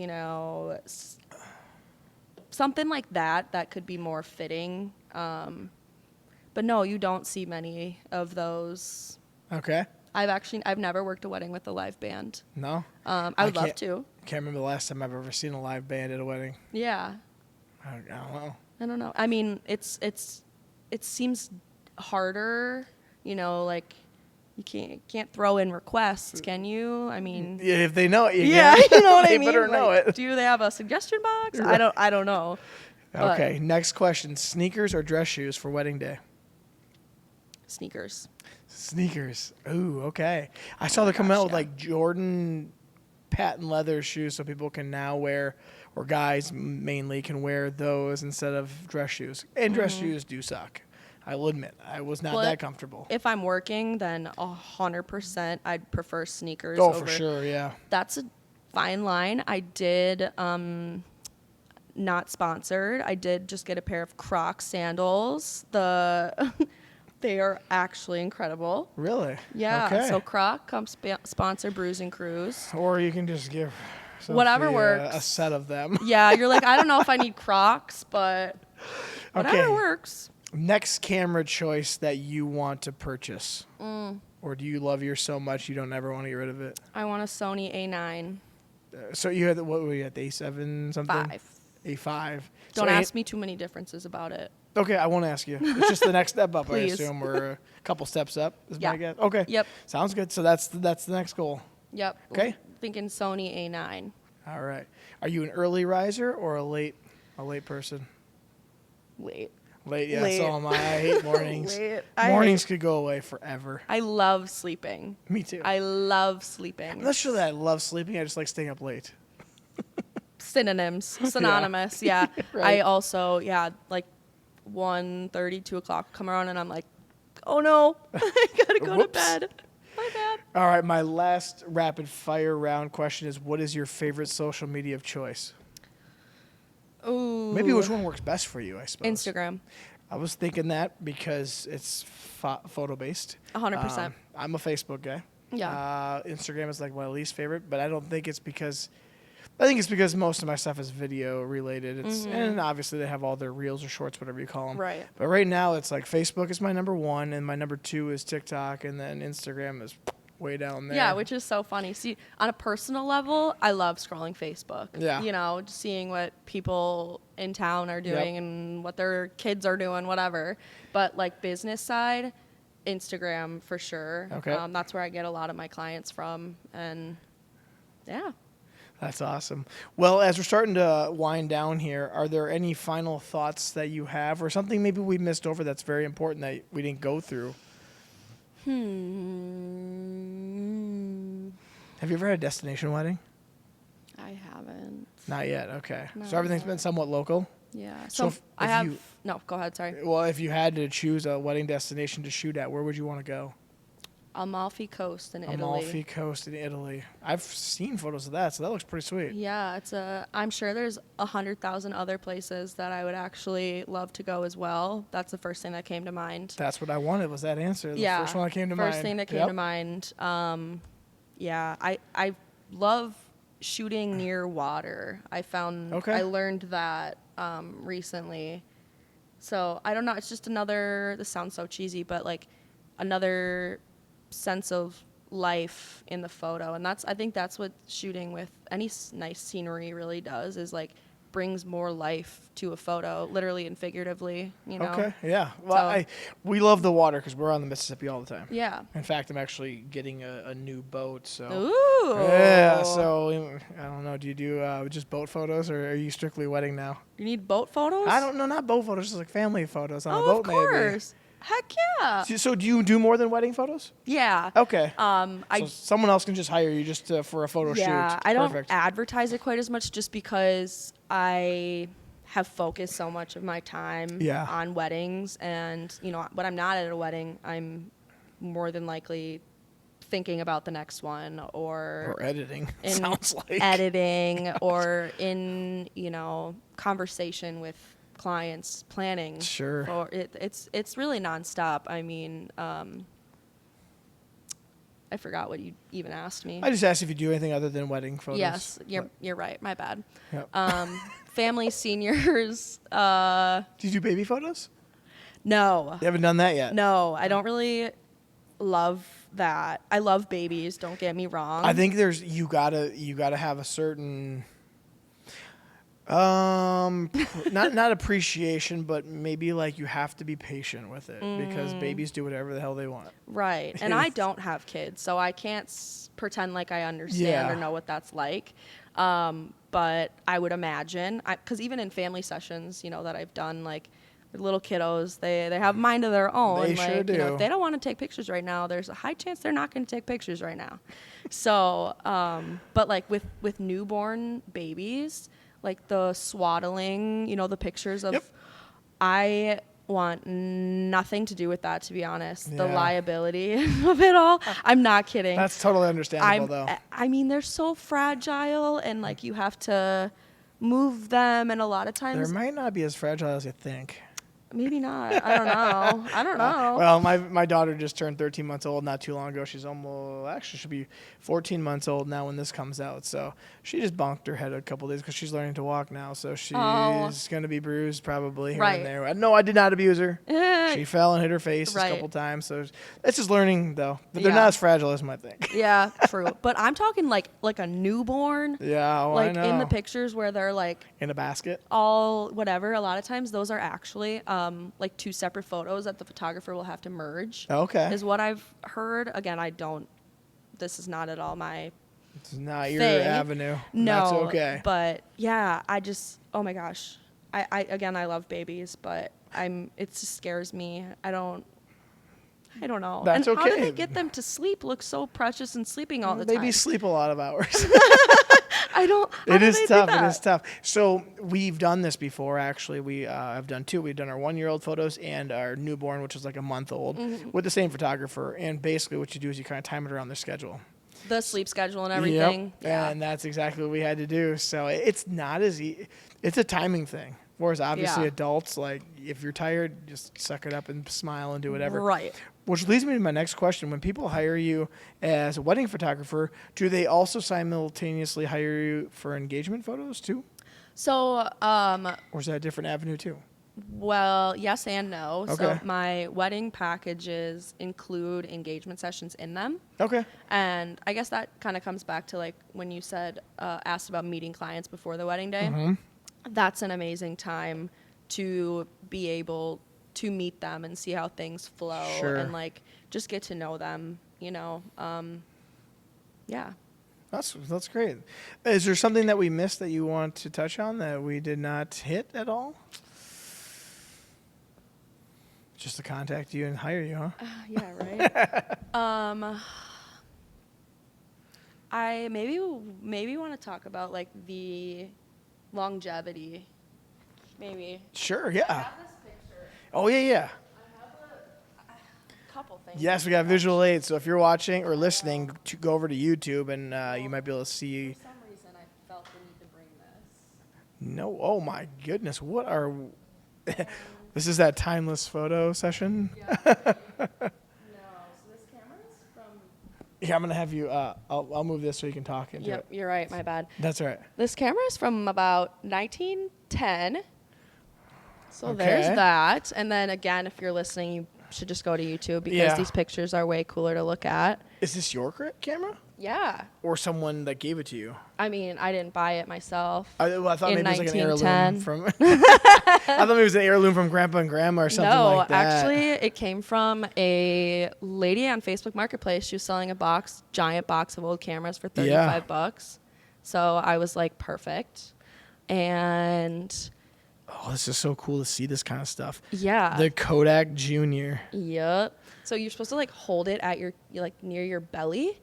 something like that could be more fitting. But no, you don't see many of those. Okay. I've never worked a wedding with a live band. No? I would love to. Can't remember the last time I've ever seen a live band at a wedding. Yeah. I don't know. I mean, it seems harder, like you can't throw in requests, can you? I mean, yeah, if they know it, you know what I mean? They better know it. Do they have a suggestion box? Right. I don't know. Okay, next question. Sneakers or dress shoes for wedding day? Sneakers. Ooh, okay. I saw they're coming out with Jordan patent leather shoes, so people can now wear, or guys mainly can wear those instead of dress shoes. And dress shoes do suck. I will admit, I was not that comfortable. If I'm working, then 100% I'd prefer sneakers. Oh, for sure, yeah. That's a fine line. I did, not sponsored. I did just get a pair of Crocs sandals. They are actually incredible. Really? Yeah. Okay. So Croc, come sponsor Brews and Cruise. Or you can just give Sophie whatever works. A set of them. Yeah, you're like, I don't know if I need Crocs, but whatever works. Next camera choice that you want to purchase. Or do you love yours so much you don't ever want to get rid of it? I want a Sony A9. So you had what were you at, the A7 something? A5. Don't ask me too many differences about it. Okay, I won't ask you. It's just the next step up, I assume. We're a couple steps up, is my guess. Okay. Yep. Sounds good. So that's the next goal. Yep. Okay. Thinking Sony A9. All right. Are you an early riser or a late person? Late. Yeah, so am I. I hate mornings. Mornings could go away forever. I love sleeping. Me too. I love sleeping. I'm not sure that I love sleeping. I just like staying up late. Synonymous. Yeah. Right. I also, like 1:30, 2 o'clock come around and I'm like, oh no, I gotta go to bed. My bad. All right, my last rapid fire round question is, what is your favorite social media of choice? Ooh. Maybe which one works best for you, I suppose. Instagram. I was thinking that because it's photo based. 100%. I'm a Facebook guy. Yeah. Instagram is like my least favorite, but I think it's because most of my stuff is video related. And obviously they have all their reels or shorts, whatever you call them. Right. But right now it's like Facebook is my number 1, and my number 2 is TikTok, and then Instagram is way down there. Yeah, which is so funny. See, on a personal level, I love scrolling Facebook. Yeah. Just seeing what people in town are doing and what their kids are doing, whatever. But like business side, Instagram for sure. Okay. That's where I get a lot of my clients from, and yeah. That's awesome. Well, as we're starting to wind down here, are there any final thoughts that you have, or something maybe we missed over that's very important that we didn't go through? Have you ever had a destination wedding? I haven't. Not yet. Okay. Not So everything's yet. been somewhat local? Yeah. So So if I have. you- No, go ahead. Sorry. Well, if you had to choose a wedding destination to shoot at, where would you want to go? Amalfi Coast in Italy. Amalfi Coast in Italy. I've seen photos of that, so that looks pretty sweet. Yeah, I'm sure there's 100,000 other places that I would actually love to go as well. That's the first thing that came to mind. That's what I wanted, was that answer. The Yeah, first one that came to mind. First thing that came to mind. Yeah, I love shooting near water. I learned that recently. So I don't know. It's just another. This sounds so cheesy, but like another sense of life in the photo, and I think that's what shooting with any nice scenery really does, is like brings more life to a photo, literally and figuratively, you know. Okay, yeah. Well, we love the water because we're on the Mississippi all the time. Yeah. In fact, I'm actually getting a new boat, so. Ooh. Yeah, so I don't know. Do you do just boat photos, or are you strictly wedding now? You need boat photos? I don't know, not boat photos, just like family photos on a Oh, boat, of course. Heck yeah. So do you do more than wedding photos? Yeah. Okay. So someone else can just hire you just for a photo shoot. Yeah, I don't Perfect. advertise it quite as much just because I have focused so much of my time on weddings, and you know, when I'm not at a wedding, I'm more than likely thinking about the next one, or editing. in Sounds like editing, or in, you know, conversation with clients, planning. Sure. Or it's really nonstop. I mean, I forgot what you even asked me. I just asked if you do anything other than wedding photos. Yes, you're right. My bad. Yep. Family, seniors. Do you do baby photos? No. You haven't done that yet. No, I don't really love that. I love babies. Don't get me wrong. I think you gotta have a certain not appreciation, but maybe like you have to be patient with it because babies do whatever the hell they want. Right. And I don't have kids, so I can't pretend like I understand or know what that's like. But I would imagine, because even in family sessions, you know, that I've done, like with little kiddos, they have a mind of their own. They like, sure do. You know, if they don't want to take pictures right now, there's a high chance they're not going to take pictures right now. So, but like with newborn babies, like the swaddling, you know, the pictures of, Yep. I want nothing to do with that, to be honest. The liability of it all. I'm not kidding. That's totally understandable, though. I mean, they're so fragile, and like you have to move them, and a lot of times There might not be as fragile as you think. maybe not. I don't know. Well, my daughter just turned 13 months old not too long ago. She's she'll be 14 months old now when this comes out. So she just bonked her head a couple days because she's learning to walk now. So she's going to be bruised probably here and there. No, I did not abuse her. She fell and hit her face a couple times. So it's just learning, though. But they're not as fragile as you might think. Yeah, true. But I'm talking like a newborn. Yeah, like I know. in the pictures where they're like in a basket. All whatever. A lot of times those are actually like two separate photos that the photographer will have to merge. Okay. Is what I've heard. Again, this is not at all my It's not your thing. avenue. No. That's okay. But yeah, oh my gosh. I love babies, but it just scares me. I don't know. That's and okay. How do they get them to sleep? Look so precious and sleeping all the time. Babies sleep a lot of hours. It is tough. It is tough. So we've done this before, actually. We have done two. We've done our 1-year-old photos and our newborn, which is like a month old, with the same photographer. And basically what you do is you kind of time it around their schedule. The sleep schedule and everything. Yep. Yeah. And that's exactly what we had to do. So it's not as easy. It's a timing thing. Whereas obviously adults, like if you're tired, just suck it up and smile and do whatever. Right. Which leads me to my next question. When people hire you as a wedding photographer, do they also simultaneously hire you for engagement photos too? So, Or is that a different avenue too? well, yes and no. Okay. So my wedding packages include engagement sessions in them. Okay. And I guess that kind of comes back to like when you said, asked about meeting clients before the wedding day. Mm-hmm. That's an amazing time to be able to meet them and see how things flow and like just get to know them, you know. Yeah. That's great. Is there something that we missed that you want to touch on that we did not hit at all? Just to contact you and hire you, huh? Yeah, right. I maybe want to talk about like the longevity. Maybe. Sure, yeah. I have this picture. Oh, yeah. I have a couple things. Yes, we got visual aids. So if you're watching or listening, go over to YouTube and you might be able to see. For some reason, I felt the need to bring this. No, oh my goodness, what are? This is that timeless photo session. Yeah. No, so this camera is from. Yeah, I'm gonna have you. I'll move this so you can talk into it. You're right. My bad. That's all right. This camera is from about 1910. So Okay. there's that. And then again, if you're listening, you should just go to YouTube because these pictures are way cooler to look at. Is this your camera? Yeah. Or someone that gave it to you? I mean, I didn't buy it myself. I thought maybe it was like an heirloom 1910. from. I thought maybe it was an heirloom from Grandpa and Grandma or something like that. No, actually, it came from a lady on Facebook Marketplace. She was selling a giant box of old cameras for $35. So I was like, perfect. And oh, this is so cool to see this kind of stuff. yeah. The Kodak Junior. Yep. So you're supposed to like hold it at your like near your belly,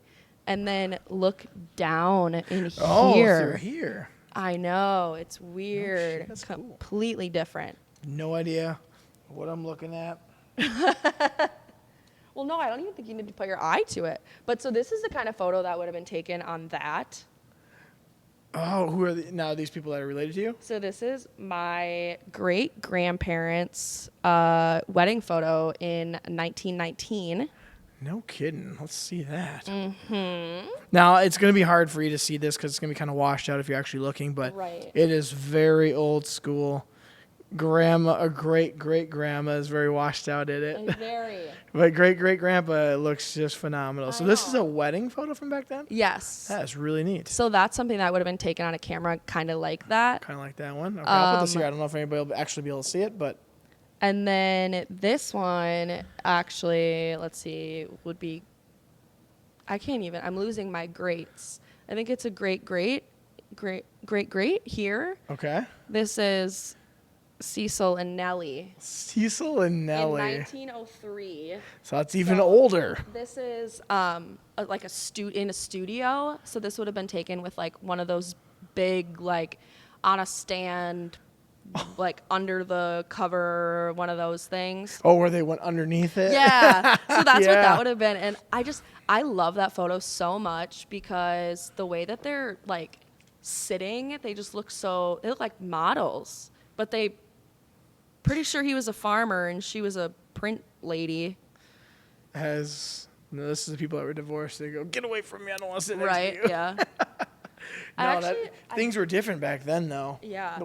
and then look down in here. Oh, through here. I know, it's weird. shit, that's completely different. No idea what I'm looking at. Well, no, I don't even think you need to put your eye to it. But so this is the kind of photo that would have been taken on that. Oh, who are now these people that are related to you? So this is my great-grandparents' wedding photo in 1919. No kidding. Let's see that. Mm-hmm. Now, it's going to be hard for you to see this because it's going to be kind of washed out if you're actually looking, but it is very old school. A great-great-grandma is very washed out in it. Very. But great-great-grandpa looks just phenomenal. So this is a wedding photo from back then? Yes. That's really neat. So that's something that would have been taken on a camera kind of like that. Kind of like that one. Okay, I'll put this here. I don't know if anybody will actually be able to see it, but... And then this one, actually, let's see, would be... I'm losing my greats. I think it's a great here. Okay. This is Cecil and Nellie. Cecil and Nellie. In 1903. So that's even older. This is like in a studio. So this would have been taken with like one of those big, like on a stand, like under the cover, one of those things. Oh, where they went underneath it? Yeah. So that's what that would have been. And I love that photo so much because the way that they're like sitting, they look like models. But pretty sure he was a farmer and she was a print lady. This is the people that were divorced. They go, get away from me. I don't want to sit next to you. Right, yeah. Things were different back then, though. Yeah.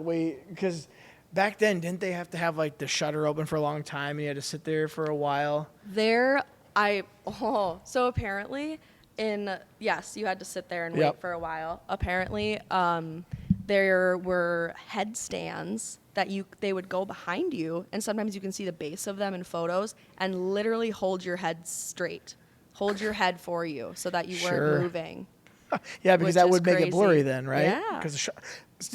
Because back then, didn't they have to have like the shutter open for a long time and you had to sit there for a while? So apparently yes, you had to sit there and wait for a while. Apparently, there were headstands that they would go behind you, and sometimes you can see the base of them in photos, and literally hold your head straight, hold your head for you, so that you weren't moving. Yeah, because that would make it blurry then, right? Yeah. Because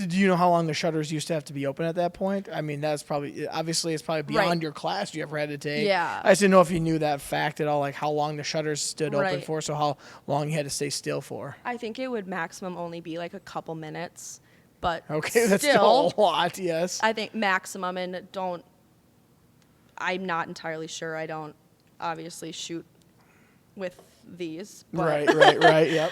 do you know how long the shutters used to have to be open at that point? I mean, that's obviously it's probably beyond your class you ever had to take. Yeah. I just didn't know if you knew that fact at all, like how long the shutters stood open for, so how long you had to stay still for. I think it would maximum only be like a couple minutes, but okay, that's still a lot. Yes. I think maximum, and I'm not entirely sure. I don't obviously shoot with these. But Right. Yep.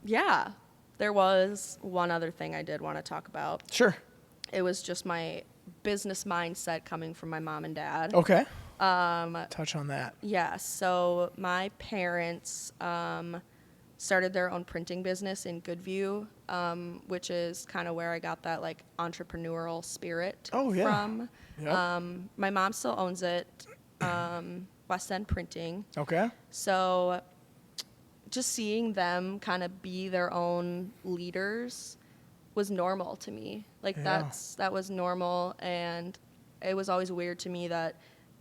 Yeah. There was one other thing I did want to talk about. Sure. It was just my business mindset coming from my mom and dad. Okay. Touch on that. Yeah. So my parents started their own printing business in Goodview, which is kind of where I got that like entrepreneurial spirit from. Yep. My mom still owns it, West End Printing. Okay. So just seeing them kind of be their own leaders was normal to me. Like that was normal, and it was always weird to me that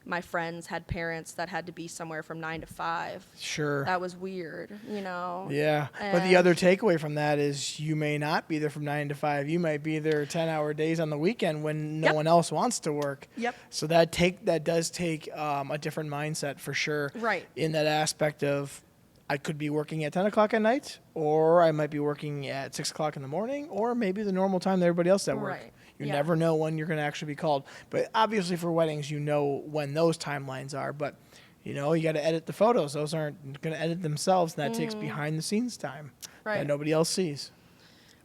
my friends had parents that had to be somewhere from 9 to 5. Sure. That was weird, you know? Yeah. But the other takeaway from that is you may not be there from 9 to 5. You might be there 10-hour days on the weekend when no one else wants to work. Yep. So that does take a different mindset for sure. Right. In that aspect of I could be working at 10 o'clock at night, or I might be working at 6 o'clock in the morning, or maybe the normal time that everybody else at work. Right. You never know when you're going to actually be called. But obviously for weddings, you know when those timelines are. But, you got to edit the photos. Those aren't going to edit themselves. And that takes behind the scenes time that nobody else sees.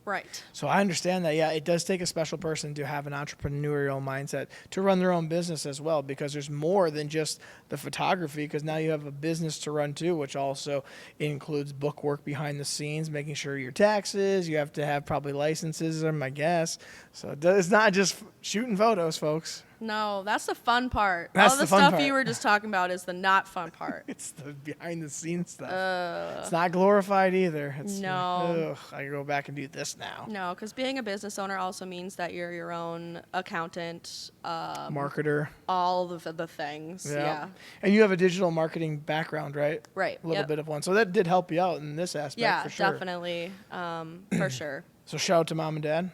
Right. So I understand that, yeah, it does take a special person to have an entrepreneurial mindset to run their own business as well, because there's more than just the photography, because now you have a business to run too, which also includes book work behind the scenes, making sure your taxes, you have to have probably licenses, I guess. So it's not just shooting photos, folks. No, that's the fun part. That's all the the fun stuff part. you were just talking about is the not fun part. It's the behind the scenes stuff. It's not glorified either. No. I can go back and do this now. No, because being a business owner also means that you're your own accountant, Marketer. all the things. Yeah. And you have a digital marketing background, right? Right. A little bit of one. So that did help you out in this aspect, Yeah, for sure. definitely. For sure. So shout out to mom and dad.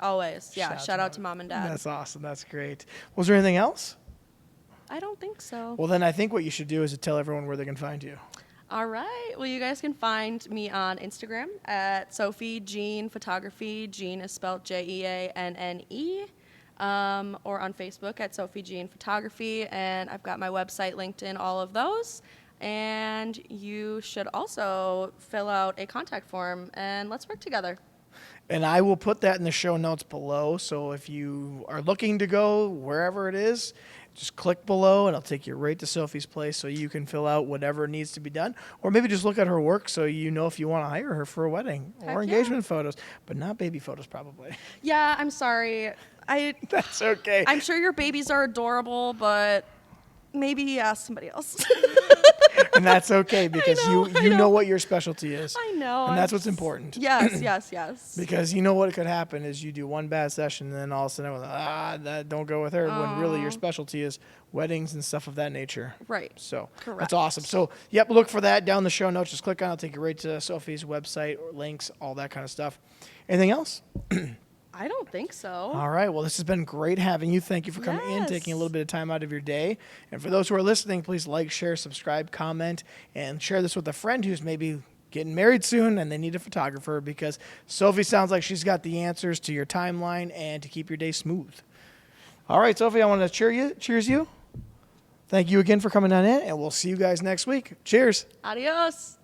Always. Yeah. Shout out to mom and dad. That's awesome. That's great. Was there anything else? I don't think so. Well, then I think what you should do is to tell everyone where they can find you. All right. Well, you guys can find me on Instagram at Sophie Jean Photography. Jean is spelled Jeanne. Or on Facebook at Sophie Jean Photography. And I've got my website linked in all of those. And you should also fill out a contact form and let's work together. And I will put that in the show notes below. So if you are looking to go wherever it is, just click below and it'll take you right to Sophie's place so you can fill out whatever needs to be done. Or maybe just look at her work so you know if you want to hire her for a wedding or engagement photos, but not baby photos probably. Yeah, I'm sorry. That's okay. I'm sure your babies are adorable, but maybe ask somebody else. And that's okay because you know what your specialty is. I know. And that's what's important. Yes. Because you know what could happen is you do one bad session and then all of a sudden, that don't go with her. When really your specialty is weddings and stuff of that nature. Right. So Correct. That's awesome. So, yep, look for that down the show notes. Just click on it. It'll take you right to Sophie's website or links, all that kind of stuff. Anything else? I don't think so. All right. Well, this has been great having you. Thank you for coming in, taking a little bit of time out of your day. And for those who are listening, please like, share, subscribe, comment, and share this with a friend who's maybe getting married soon and they need a photographer, because Sophie sounds like she's got the answers to your timeline and to keep your day smooth. All right, Sophie, I want to cheers you. Thank you again for coming on in, and we'll see you guys next week. Cheers. Adios.